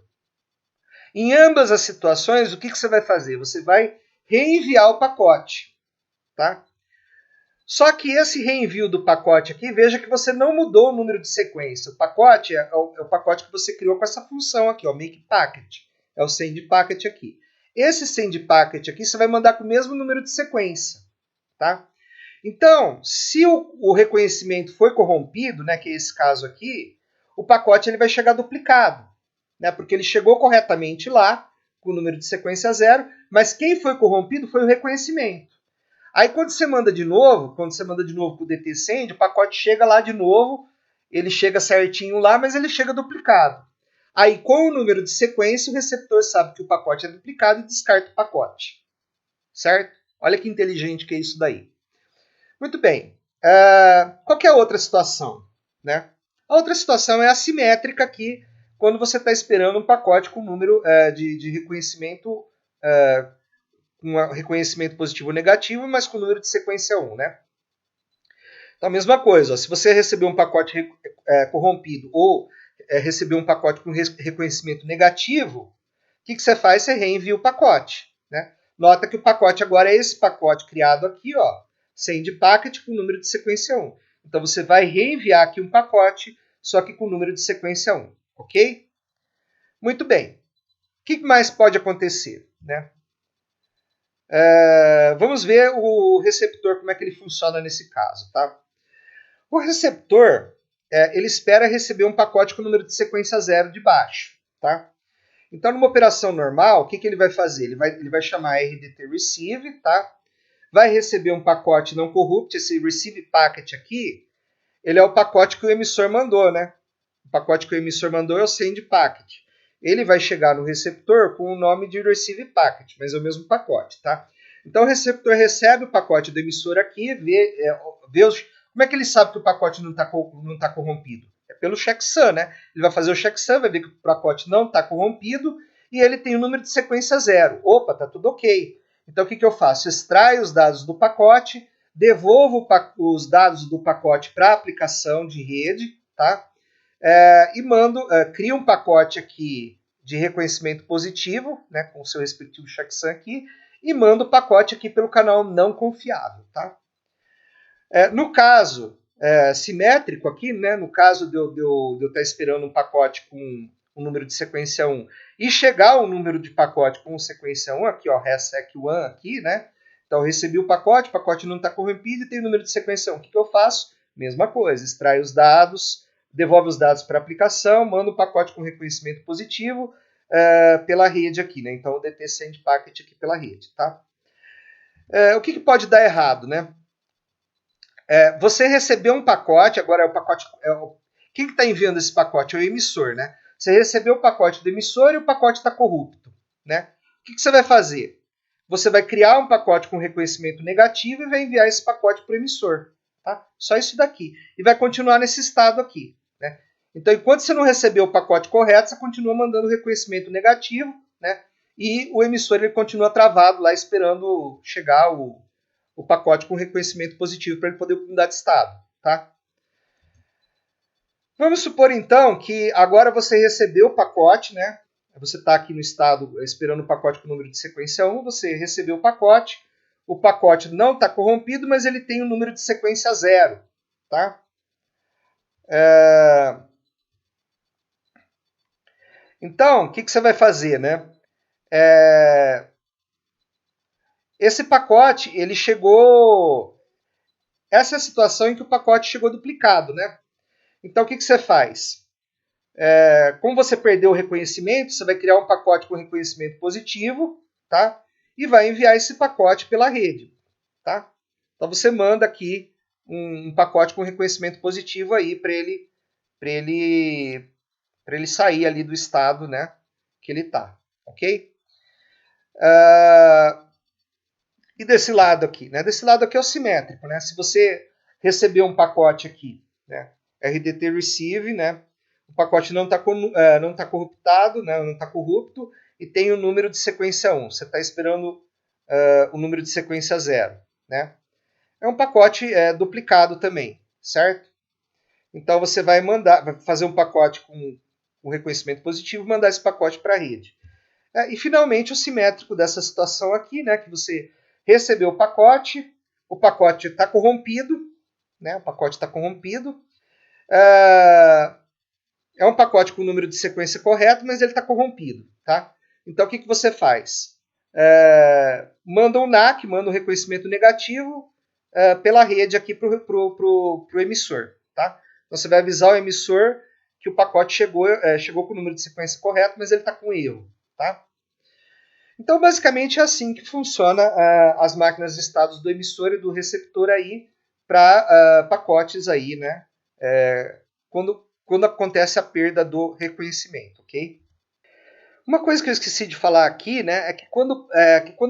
Em ambas as situações, o que você vai fazer? Você vai reenviar o pacote, tá? Só que esse reenvio do pacote aqui, veja que você não mudou o número de sequência. O pacote é o pacote que você criou com essa função aqui, ó, make packet. É o send packet aqui. Esse send packet aqui você vai mandar com o mesmo número de sequência, tá? Então, se o reconhecimento foi corrompido, né, que é esse caso aqui, o pacote ele vai chegar duplicado, né, porque ele chegou corretamente lá, com o número de sequência 0, mas quem foi corrompido foi o reconhecimento. Aí quando você manda de novo com o DT Send, o pacote chega lá de novo, ele chega certinho lá, mas ele chega duplicado. Aí com o número de sequência, o receptor sabe que o pacote é duplicado e descarta o pacote. Certo? Olha que inteligente que é isso daí. Muito bem. Qual que é a outra situação? Né? A outra situação é assimétrica aqui, quando você está esperando um pacote com número de reconhecimento, com reconhecimento positivo ou negativo, mas com número de sequência 1. Né? Então, a mesma coisa, ó, se você receber um pacote corrompido ou receber um pacote com reconhecimento negativo, o que você faz? Você reenvia o pacote. Né? Nota que o pacote agora é esse pacote criado aqui, ó, send packet com número de sequência 1. Então você vai reenviar aqui um pacote, só que com número de sequência 1. Ok? Muito bem. O que mais pode acontecer? Né? Vamos ver o receptor, como é que ele funciona nesse caso. Tá? O receptor, ele espera receber um pacote com número de sequência 0 de baixo. Tá? Então, numa operação normal, o que ele vai fazer? Ele vai chamar RDT receive, tá? Vai receber um pacote não corrupt. Esse receive packet aqui, ele é o pacote que o emissor mandou, né? O pacote que o emissor mandou é o send packet. Ele vai chegar no receptor com o nome de receive packet, mas é o mesmo pacote, tá? Então, o receptor recebe o pacote do emissor aqui, vê como é que ele sabe que o pacote não está corrompido? É pelo checksum, né? Ele vai fazer o checksum, vai ver que o pacote não está corrompido e ele tem o número de sequência 0. Opa, tá tudo ok. Então, o que eu faço? Extraio os dados do pacote, devolvo os dados do pacote para a aplicação de rede, tá? E crio um pacote aqui de reconhecimento positivo, né, com o seu respectivo checksum aqui, e mando o pacote aqui pelo canal não confiável, tá? No caso simétrico aqui, né, no caso de eu estar esperando um pacote com um número de sequência 1 e chegar um número de pacote com sequência 1, aqui, ó, resec1 aqui, né? Então, eu recebi o pacote não está corrompido e tem o número de sequência 1. O que eu faço? Mesma coisa, extrai os dados, devolve os dados para a aplicação, manda o pacote com reconhecimento positivo pela rede aqui, né? Então, o DT send packet aqui pela rede, tá? O que pode dar errado, né? Você recebeu um pacote, agora é o pacote. Quem está enviando esse pacote? É o emissor, né? Você recebeu o pacote do emissor e o pacote está corrupto, né? O que você vai fazer? Você vai criar um pacote com reconhecimento negativo e vai enviar esse pacote para o emissor, tá? Só isso daqui. E vai continuar nesse estado aqui, né? Então, enquanto você não recebeu o pacote correto, você continua mandando reconhecimento negativo, né? E o emissor ele continua travado lá esperando chegar o pacote com reconhecimento positivo para ele poder mudar de estado, tá? Vamos supor então que agora você recebeu o pacote, né? Você está aqui no estado esperando o pacote com o número de sequência 1, você recebeu o pacote não está corrompido, mas ele tem o número de sequência 0, tá? Então, o que você vai fazer, né? Esse pacote, ele chegou... Essa é a situação em que o pacote chegou duplicado, né? Então, o que você faz? Como você perdeu o reconhecimento, você vai criar um pacote com reconhecimento positivo, tá? E vai enviar esse pacote pela rede, tá? Então, você manda aqui um pacote com reconhecimento positivo aí para ele sair ali do estado, né, que ele está, ok? E desse lado aqui, né? Desse lado aqui é o simétrico, né? Se você receber um pacote aqui, né? RDT receive, né? O pacote não está corruptado, né? Não está corrupto e tem o número de sequência 1. Você está esperando o número de sequência 0, né? É um pacote duplicado também, certo? Então você vai fazer um pacote com reconhecimento positivo, mandar esse pacote para a rede. E finalmente o simétrico dessa situação aqui, né? Que você recebeu o pacote está corrompido, né? O pacote está corrompido. É um pacote com o número de sequência correto, mas ele está corrompido, tá? Então o que você faz? Manda um NAC, manda um reconhecimento negativo pela rede aqui para o emissor, tá? Então você vai avisar o emissor que o pacote chegou com o número de sequência correto, mas ele está com erro, tá? Então, basicamente, é assim que funciona as máquinas de estados do emissor e do receptor aí para pacotes aí, né? Quando acontece a perda do reconhecimento, ok? Uma coisa que eu esqueci de falar aqui, né, é que quando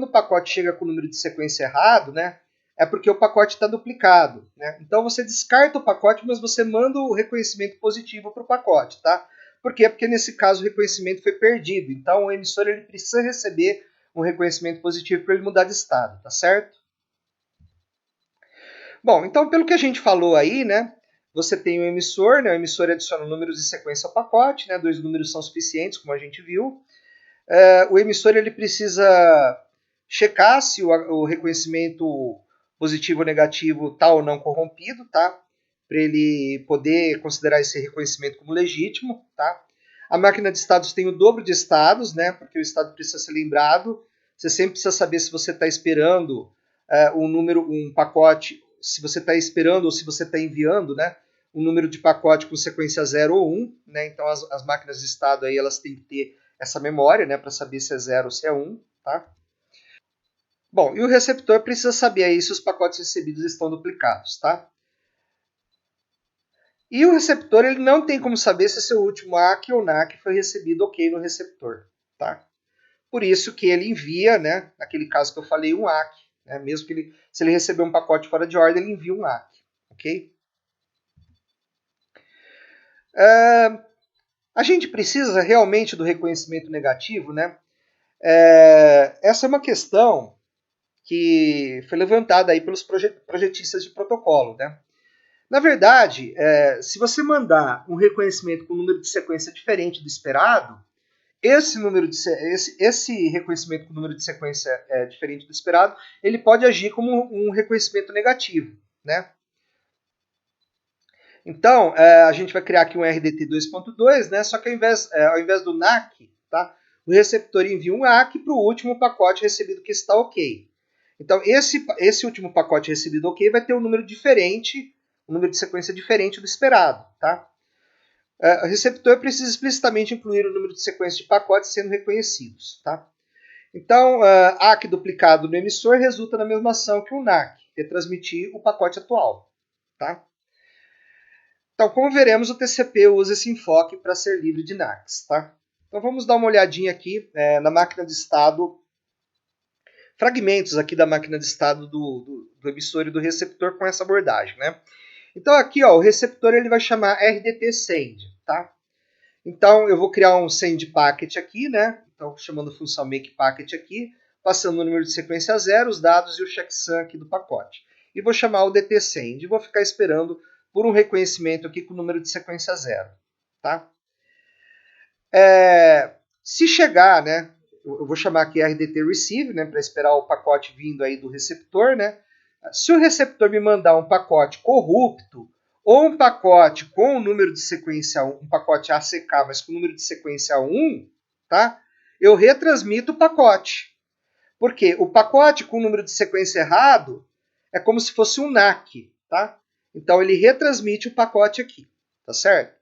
o pacote chega com o número de sequência errado, né, é porque o pacote está duplicado, né? Então você descarta o pacote, mas você manda o reconhecimento positivo para o pacote, tá? Por quê? Porque nesse caso o reconhecimento foi perdido. Então o emissor ele precisa receber um reconhecimento positivo para ele mudar de estado, tá certo? Bom, então pelo que a gente falou aí, né? Você tem o emissor, né? O emissor adiciona números de sequência ao pacote, né? 2 números são suficientes, como a gente viu. O emissor ele precisa checar se o reconhecimento positivo ou negativo está ou não corrompido, tá? Para ele poder considerar esse reconhecimento como legítimo, tá? A máquina de estados tem o dobro de estados, né? Porque o estado precisa ser lembrado. Você sempre precisa saber se você está esperando um pacote, se você está esperando ou se você está enviando, né? Um número de pacote com sequência 0 ou 1, né? Então as máquinas de estado aí elas têm que ter essa memória, né? Para saber se é 0 ou se é 1, tá? Bom, e o receptor precisa saber aí se os pacotes recebidos estão duplicados, tá? E o receptor ele não tem como saber se seu último ACK ou NACK foi recebido ok no receptor, tá? Por isso que ele envia, né? Naquele caso que eu falei, um ACK, né? Mesmo que ele, se ele receber um pacote fora de ordem, ele envia um ACK, ok? A gente precisa realmente do reconhecimento negativo, né? Essa é uma questão que foi levantada aí pelos projetistas de protocolo, né? Na verdade, se você mandar um reconhecimento com um número de sequência diferente do esperado, esse reconhecimento com número de sequência diferente do esperado, ele pode agir como um reconhecimento negativo, né? Então, a gente vai criar aqui um RDT 2.2, né? Só que ao invés do NAC, tá? O receptor envia um ACK para o último pacote recebido que está ok. Então, esse último pacote recebido ok vai ter um número diferente, um número de sequência diferente do esperado, tá? O receptor precisa explicitamente incluir o número de sequência de pacotes sendo reconhecidos, tá? Então, ACK duplicado no emissor resulta na mesma ação que o NAC, retransmitir o pacote atual, tá? Então, como veremos, o TCP usa esse enfoque para ser livre de NACs, tá? Então, vamos dar uma olhadinha aqui na máquina de estado, fragmentos aqui da máquina de estado do emissor e do receptor com essa abordagem, né? Então, aqui, ó, o receptor ele vai chamar RDT send, tá? Então, eu vou criar um send packet aqui, né? Então, chamando a função make packet aqui, passando o número de sequência 0, os dados e o checksum aqui do pacote. E vou chamar o DT send e vou ficar esperando por um reconhecimento aqui com o número de sequência 0, tá? Se chegar, né? Eu vou chamar aqui RDT receive, né? Para esperar o pacote vindo aí do receptor, né? Se o receptor me mandar um pacote corrupto ou um pacote com o número de sequência 1, um pacote ACK, mas com o número de sequência 1, tá? Eu retransmito o pacote. Por quê? O pacote com o número de sequência errado é como se fosse um NAC, tá? Então ele retransmite o pacote aqui, tá certo?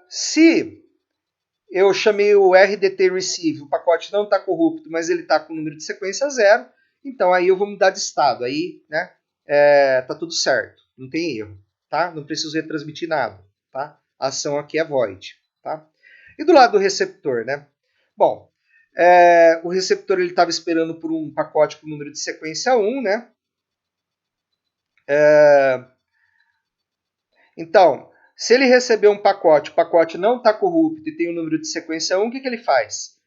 Se eu chamei o RDT receive, o pacote não está corrupto, mas ele está com o número de sequência 0, então aí eu vou mudar de estado, aí, né, tá tudo certo, não tem erro, tá? Não preciso retransmitir nada, tá? A ação aqui é void, tá? E do lado do receptor, né? Bom, o receptor ele estava esperando por um pacote com o número de sequência 1, né? Então, se ele receber um pacote, o pacote não está corrupto e tem o número de sequência 1, o que ele faz?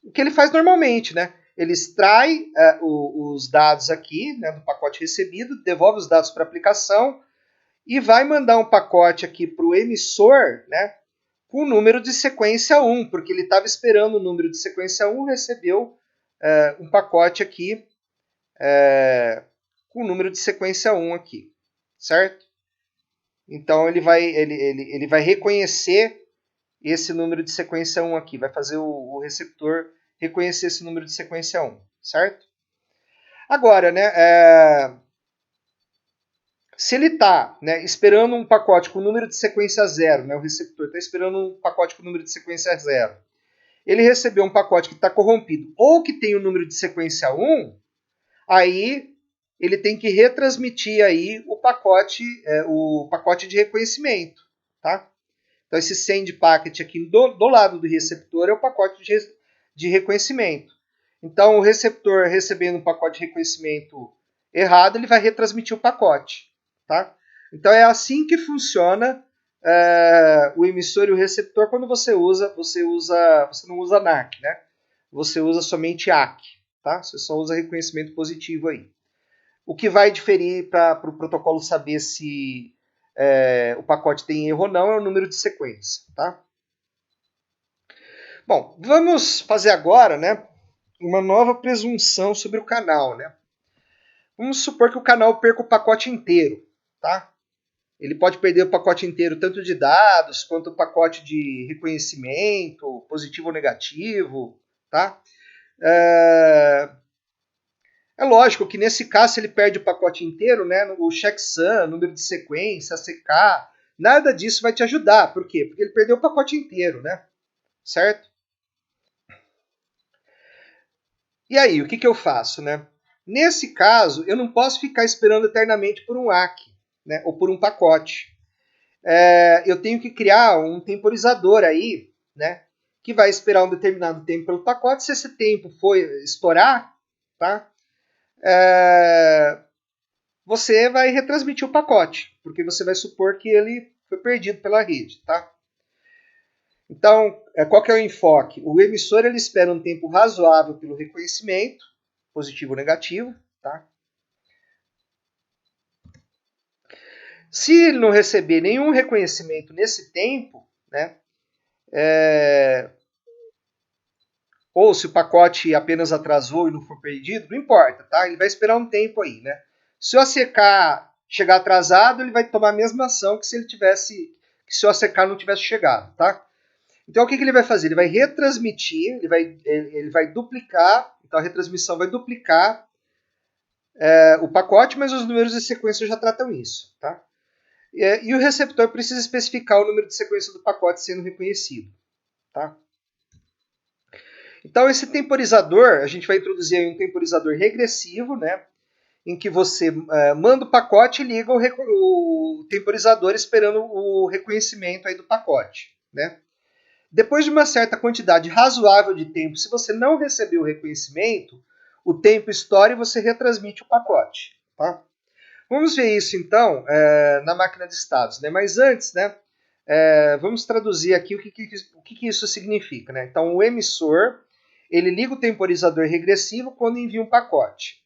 O que ele faz normalmente, né? Ele extrai os dados aqui, né, do pacote recebido, devolve os dados para a aplicação e vai mandar um pacote aqui para o emissor, né, com o número de sequência 1, porque ele estava esperando o número de sequência 1, recebeu um pacote aqui com o número de sequência 1 aqui, certo? Então ele vai reconhecer esse número de sequência 1 aqui, vai fazer o receptor reconhecer esse número de sequência 1, certo? Agora, né, se ele está, né, esperando um pacote com número de sequência 0, né, o receptor está esperando um pacote com número de sequência 0, ele recebeu um pacote que está corrompido ou que tem o número de sequência 1, aí ele tem que retransmitir aí o pacote de reconhecimento, tá? Então, esse send packet aqui do lado do receptor é o pacote de reconhecimento. Então, o receptor recebendo um pacote de reconhecimento errado, ele vai retransmitir o pacote. Tá? Então, é assim que funciona o emissor e o receptor quando você não usa NAC, né? Você usa somente ACK, tá? Você só usa reconhecimento positivo aí. O que vai diferir para o protocolo saber se o pacote tem erro ou não é o número de sequência, tá? Bom, vamos fazer agora, né, uma nova presunção sobre o canal, né? Vamos supor que o canal perca o pacote inteiro, tá? Ele pode perder o pacote inteiro, tanto de dados, quanto o pacote de reconhecimento, positivo ou negativo, tá? É lógico que nesse caso, se ele perde o pacote inteiro, né, o checksum, número de sequência, CK, nada disso vai te ajudar. Por quê? Porque ele perdeu o pacote inteiro, né? Certo? E aí, o que eu faço, né? Nesse caso, eu não posso ficar esperando eternamente por um ACK, né, ou por um pacote. Eu tenho que criar um temporizador aí, né, que vai esperar um determinado tempo pelo pacote. Se esse tempo for estourar, tá? Você vai retransmitir o pacote, porque você vai supor que ele foi perdido pela rede, tá? Então, qual que é o enfoque? O emissor ele espera um tempo razoável pelo reconhecimento, positivo ou negativo, tá? Se ele não receber nenhum reconhecimento nesse tempo, né, ou se o pacote apenas atrasou e não for perdido, não importa, tá? Ele vai esperar um tempo aí, né? Se o ACK chegar atrasado, ele vai tomar a mesma ação que se o ACK não tivesse chegado, tá? Então o que ele vai fazer? Ele vai retransmitir, ele vai duplicar, então a retransmissão vai duplicar o pacote, mas os números de sequência já tratam isso, tá? E o receptor precisa especificar o número de sequência do pacote sendo reconhecido, tá? Então, esse temporizador, a gente vai introduzir aí um temporizador regressivo, né? Em que você manda o pacote e liga o temporizador esperando o reconhecimento aí do pacote, né? Depois de uma certa quantidade razoável de tempo, se você não receber o reconhecimento, o tempo estoura e você retransmite o pacote, tá? Vamos ver isso então na máquina de estados, né? Mas antes, né? Vamos traduzir aqui o que isso significa, né? Então, o emissor ele liga o temporizador regressivo quando envia um pacote.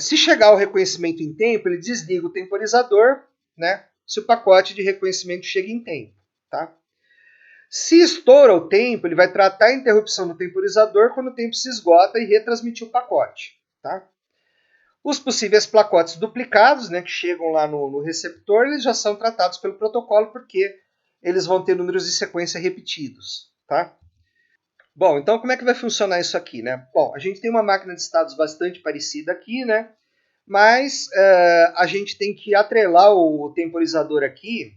Se chegar o reconhecimento em tempo, ele desliga o temporizador, né? Se o pacote de reconhecimento chega em tempo, tá? Se estoura o tempo, ele vai tratar a interrupção do temporizador quando o tempo se esgota e retransmitir o pacote, tá? Os possíveis pacotes duplicados, né, que chegam lá no receptor, eles já são tratados pelo protocolo porque eles vão ter números de sequência repetidos, tá? Bom, então como é que vai funcionar isso aqui, né? Bom, a gente tem uma máquina de estados bastante parecida aqui, né? Mas a gente tem que atrelar o temporizador aqui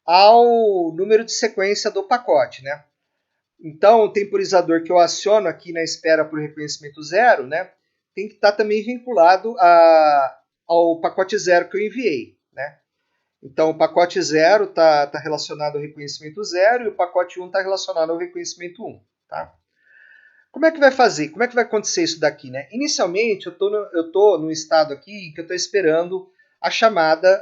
ao número de sequência do pacote, né? Então, o temporizador que eu aciono aqui na espera por reconhecimento zero, né? Tem que estar também vinculado ao pacote zero que eu enviei, né? Então, o pacote zero está relacionado ao reconhecimento zero e o pacote 1 está relacionado ao reconhecimento 1, tá? Como é que vai fazer? Como é que vai acontecer isso daqui, né? Inicialmente, eu tô no estado aqui que eu estou esperando a chamada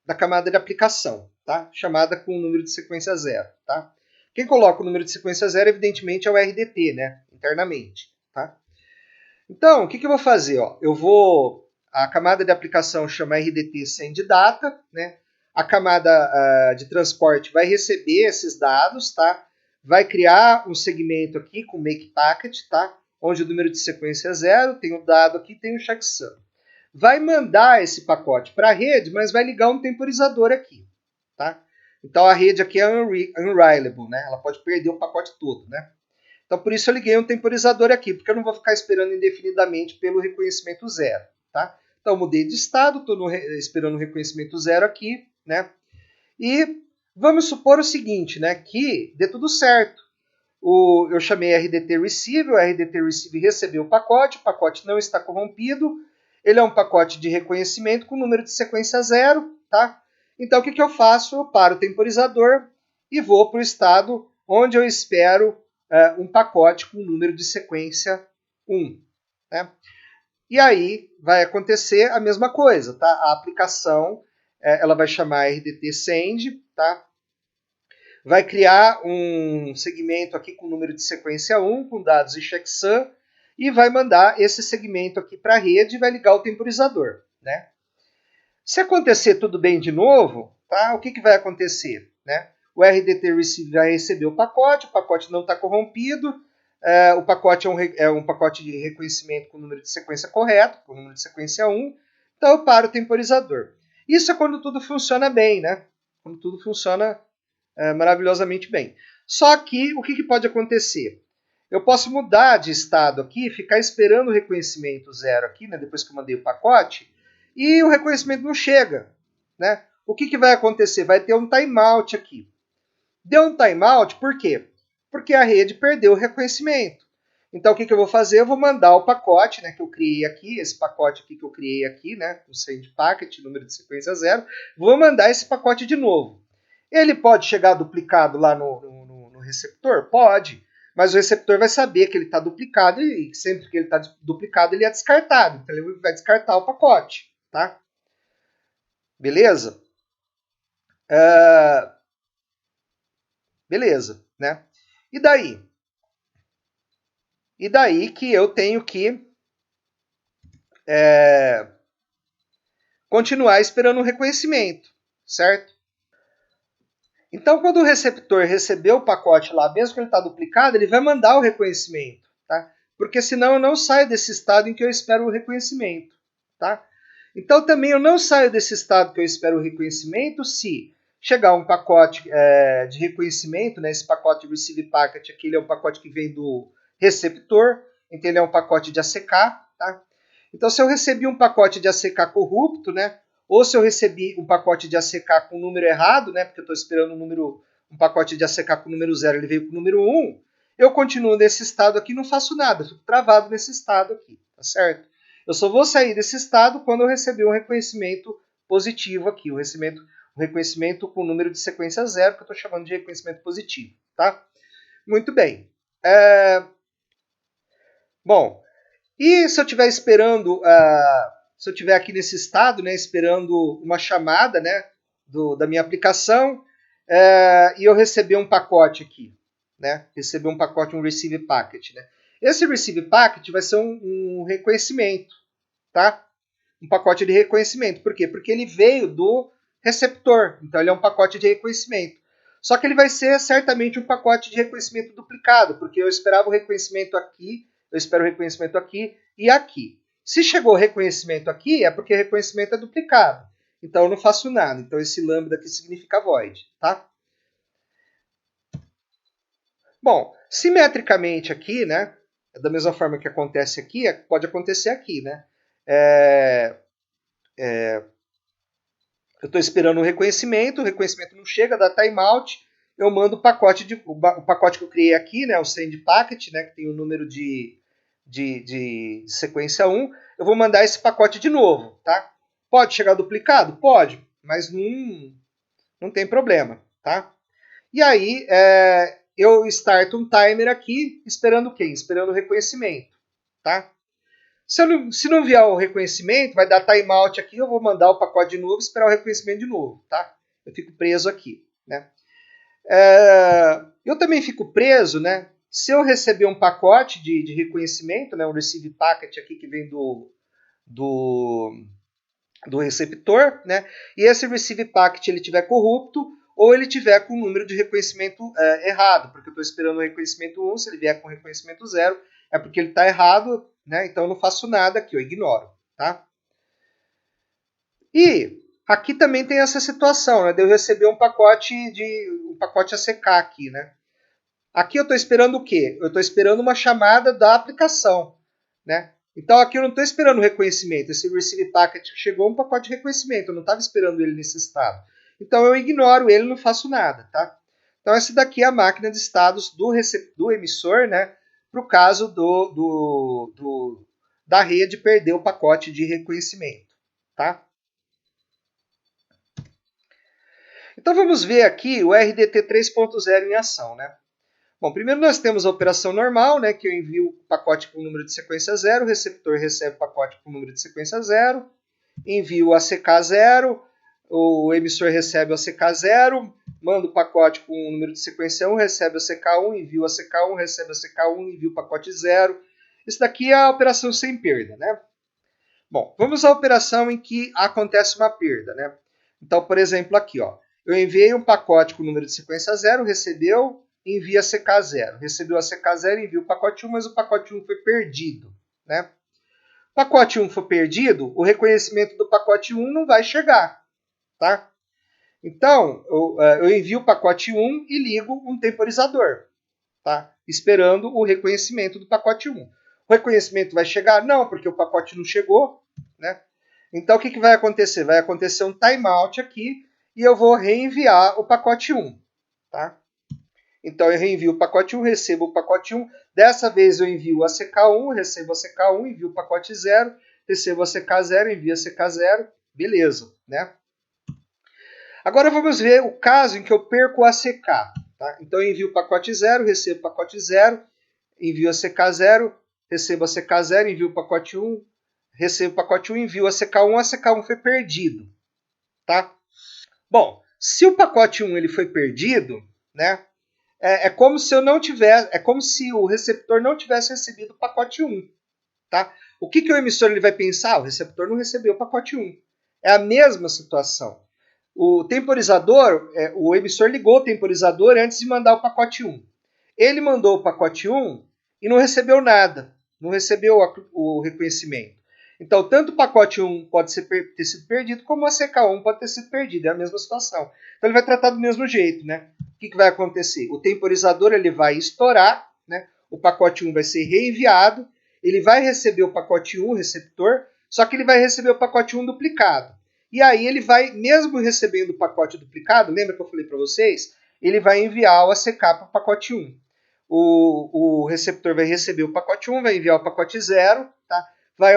da camada de aplicação, tá? Chamada com o número de sequência zero, tá? Quem coloca o número de sequência zero, evidentemente, é o RDT, né? Internamente, tá? Então, o que eu vou fazer? Ó? A camada de aplicação chama RDT send data, né? A camada de transporte vai receber esses dados, tá? Vai criar um segmento aqui com make packet, tá? Onde o número de sequência é zero, tem o dado aqui, tem o checksum. Vai mandar esse pacote para a rede, mas vai ligar um temporizador aqui, tá? Então a rede aqui é unreliable, né? Ela pode perder o pacote todo, né? Então por isso eu liguei um temporizador aqui, porque eu não vou ficar esperando indefinidamente pelo reconhecimento zero, tá? Então eu mudei de estado, estou esperando o reconhecimento zero aqui, né? E vamos supor o seguinte, né? Que dê tudo certo. Eu chamei RDT Receive, o RDT Receive recebeu o pacote não está corrompido, ele é um pacote de reconhecimento com número de sequência zero, tá? Então o que eu faço? Eu paro o temporizador e vou para o estado onde eu espero um pacote com número de sequência 1. Né? E aí vai acontecer a mesma coisa, tá? A aplicação ela vai chamar RDT send, tá? Vai criar um segmento aqui com número de sequência 1, com dados e checksum, e vai mandar esse segmento aqui para a rede e vai ligar o temporizador, né? Se acontecer tudo bem de novo, tá? O que vai acontecer? Né? O RDT Receive vai receber o pacote não está corrompido, o pacote é um pacote de reconhecimento com o número de sequência correto, com o número de sequência 1, então eu paro o temporizador. Isso é quando tudo funciona bem, né? Quando tudo funciona maravilhosamente bem. Só que o que pode acontecer? Eu posso mudar de estado aqui, ficar esperando o reconhecimento 0 aqui, né, depois que eu mandei o pacote, e o reconhecimento não chega. Né? O que vai acontecer? Vai ter um timeout aqui. Deu um timeout, por quê? Porque a rede perdeu o reconhecimento. Então, o que eu vou fazer? Eu vou mandar o pacote, né, que eu criei aqui, esse pacote aqui que eu criei aqui, né, o send packet, número de sequência 0, vou mandar esse pacote de novo. Ele pode chegar duplicado lá no receptor? Pode. Mas o receptor vai saber que ele está duplicado e sempre que ele está duplicado, ele é descartado. Então, ele vai descartar o pacote. Tá? Beleza? Beleza, né? E daí? E daí que eu tenho que continuar esperando o reconhecimento, certo? Então, quando o receptor receber o pacote lá, mesmo que ele está duplicado, ele vai mandar o reconhecimento, tá? Porque senão eu não saio desse estado em que eu espero o reconhecimento, tá? Então, também eu não saio desse estado que eu espero o reconhecimento se chegar um pacote de reconhecimento, né? Esse pacote Receive Packet aqui, ele é um pacote que vem do receptor, então ele é um pacote de ACK, tá? Então, se eu recebi um pacote de ACK corrupto, né? Ou se eu recebi um pacote de ACK com o número errado, né? Porque eu estou esperando um pacote de ACK com o número 0, ele veio com o número 1, eu continuo nesse estado aqui e não faço nada, fico travado nesse estado aqui, tá certo? Eu só vou sair desse estado quando eu receber um reconhecimento positivo aqui, o reconhecimento com o número de sequência 0, que eu estou chamando de reconhecimento positivo, tá? Muito bem. Bom, e se eu estiver esperando, se eu estiver aqui nesse estado, né, esperando uma chamada, né, da minha aplicação, e eu receber um pacote aqui, né, receber um pacote, um receive packet, né. Esse receive packet vai ser um reconhecimento, tá? Um pacote de reconhecimento. Por quê? Porque ele veio do receptor, então ele é um pacote de reconhecimento. Só que ele vai ser certamente um pacote de reconhecimento duplicado, porque eu esperava o reconhecimento aqui, eu espero o reconhecimento aqui e aqui. Se chegou o reconhecimento aqui, é porque o reconhecimento é duplicado. Então eu não faço nada. Então esse lambda aqui significa void, tá? Bom, simetricamente aqui, né? Da mesma forma que acontece aqui, pode acontecer aqui, né? Eu estou esperando o reconhecimento não chega, dá timeout, eu mando o pacote que eu criei aqui, né, o send packet, né, que tem o número de sequência 1, eu vou mandar esse pacote de novo, tá? Pode chegar duplicado? Pode, mas não tem problema, tá? E aí eu starto um timer aqui, esperando quem? Esperando o reconhecimento, tá? Se não vier o reconhecimento, vai dar timeout aqui, eu vou mandar o pacote de novo e esperar o reconhecimento de novo, tá? Eu fico preso aqui, né? Eu também fico preso, né? Se eu receber um pacote de reconhecimento, né, um receive packet aqui que vem do receptor, né? E esse receive packet ele tiver corrupto ou ele tiver com o número de reconhecimento errado, porque eu estou esperando o reconhecimento 1, se ele vier com o reconhecimento 0, é porque ele está errado, né? Então eu não faço nada aqui, eu ignoro, tá? E aqui também tem essa situação, né? De eu receber um pacote ACK aqui, né? Aqui eu estou esperando o quê? Eu estou esperando uma chamada da aplicação, né? Então aqui eu não estou esperando o reconhecimento. Esse receive packet chegou um pacote de reconhecimento, eu não estava esperando ele nesse estado. Então eu ignoro ele, não faço nada, tá? Então essa daqui é a máquina de estados do emissor, né? Para o caso da rede perder o pacote de reconhecimento, tá? Então vamos ver aqui o RDT 3.0 em ação, né? Bom, primeiro nós temos a operação normal, né, que eu envio o pacote com o número de sequência 0, o receptor recebe o pacote com o número de sequência 0, envio o ACK 0, o emissor recebe o ACK 0, manda o pacote com o número de sequência 1, recebe o ACK 1, envia o ACK 1, recebe o ACK 1, envia o pacote 0. Isso daqui é a operação sem perda, né? Bom, vamos à operação em que acontece uma perda, né? Então, por exemplo, aqui, ó, eu enviei um pacote com o número de sequência 0, recebeu, envia CK 0. Recebeu a CK 0, envia o pacote 1, mas o pacote 1 foi perdido, né? O pacote 1 foi perdido, o reconhecimento do pacote 1 não vai chegar, tá? Então, eu envio o pacote 1 e ligo um temporizador, tá? Esperando o reconhecimento do pacote 1. O reconhecimento vai chegar? Não, porque o pacote não chegou, né? Então, o que vai acontecer? Vai acontecer um timeout aqui e eu vou reenviar o pacote 1, tá? Então, eu reenvio o pacote 1, recebo o pacote 1. Dessa vez, eu envio a CK1, recebo a CK1, envio o pacote 0, recebo a CK0, envio a CK0, beleza, né? Agora, vamos ver o caso em que eu perco a CK. Tá? Então, eu envio o pacote 0, recebo o pacote 0, envio a CK0, recebo a CK0, envio o pacote 1, recebo o pacote 1, envio a CK1 foi perdido. Tá? Bom, se o pacote 1 ele foi perdido, né, é como se eu não tivesse, é como se o receptor não tivesse recebido o pacote 1. Tá? O que o emissor ele vai pensar? O receptor não recebeu o pacote 1. É a mesma situação. O temporizador, o emissor ligou o temporizador antes de mandar o pacote 1. Ele mandou o pacote 1 e não recebeu nada, não recebeu o reconhecimento. Então, tanto o pacote 1 pode ter sido perdido, como a CK1 pode ter sido perdida, é a mesma situação. Então, ele vai tratar do mesmo jeito, né? O que vai acontecer? O temporizador ele vai estourar, né? O pacote 1 vai ser reenviado, ele vai receber o pacote 1, o receptor, só que ele vai receber o pacote 1 duplicado. E aí ele vai, mesmo recebendo o pacote duplicado, lembra que eu falei para vocês? Ele vai enviar o ACK para o pacote 1. O receptor vai receber o pacote 1, vai enviar o pacote 0, tá? Vai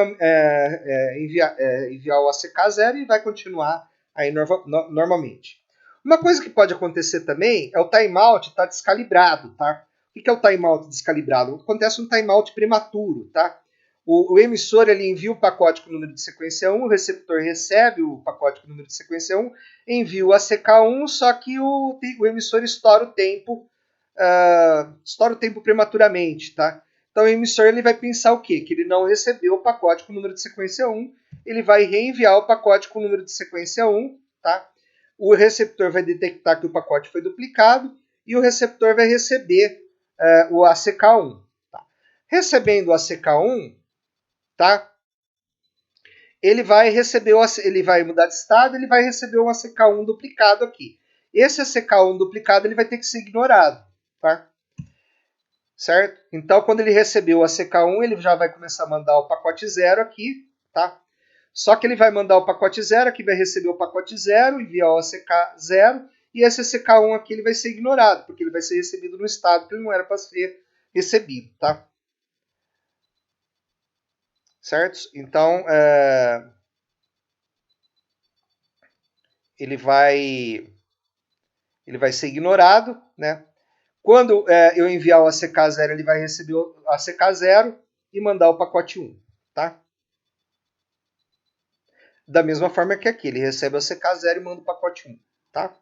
enviar o ACK 0 e vai continuar aí normalmente. Uma coisa que pode acontecer também é o timeout estar descalibrado, tá? O que é o timeout descalibrado? Acontece um timeout prematuro, tá? O emissor ele envia o pacote com o número de sequência 1, o receptor recebe o pacote com o número de sequência 1, envia o ACK1, só que o emissor estoura o tempo prematuramente, tá? Então o emissor ele vai pensar o quê? Que ele não recebeu o pacote com o número de sequência 1, ele vai reenviar o pacote com o número de sequência 1, tá? O receptor vai detectar que o pacote foi duplicado e o receptor vai receber o ACK1. Tá? Recebendo o ACK1, tá? Ele vai mudar de estado, ele vai receber um ACK1 duplicado aqui. Esse ACK1 duplicado ele vai ter que ser ignorado, tá? Certo? Então, quando ele receber o ACK1, ele já vai começar a mandar o pacote 0 aqui, tá? Só que ele vai mandar o pacote 0, aqui vai receber o pacote 0, enviar o ACK 0, e esse ACK1 aqui ele vai ser ignorado, porque ele vai ser recebido no estado que ele não era para ser recebido, tá? Certo? Então, ele vai ser ignorado, né? Quando eu enviar o ACK0, ele vai receber o ACK0 e mandar o pacote 1, tá? Da mesma forma que aqui, ele recebe o ACK0 e manda o pacote 1, tá?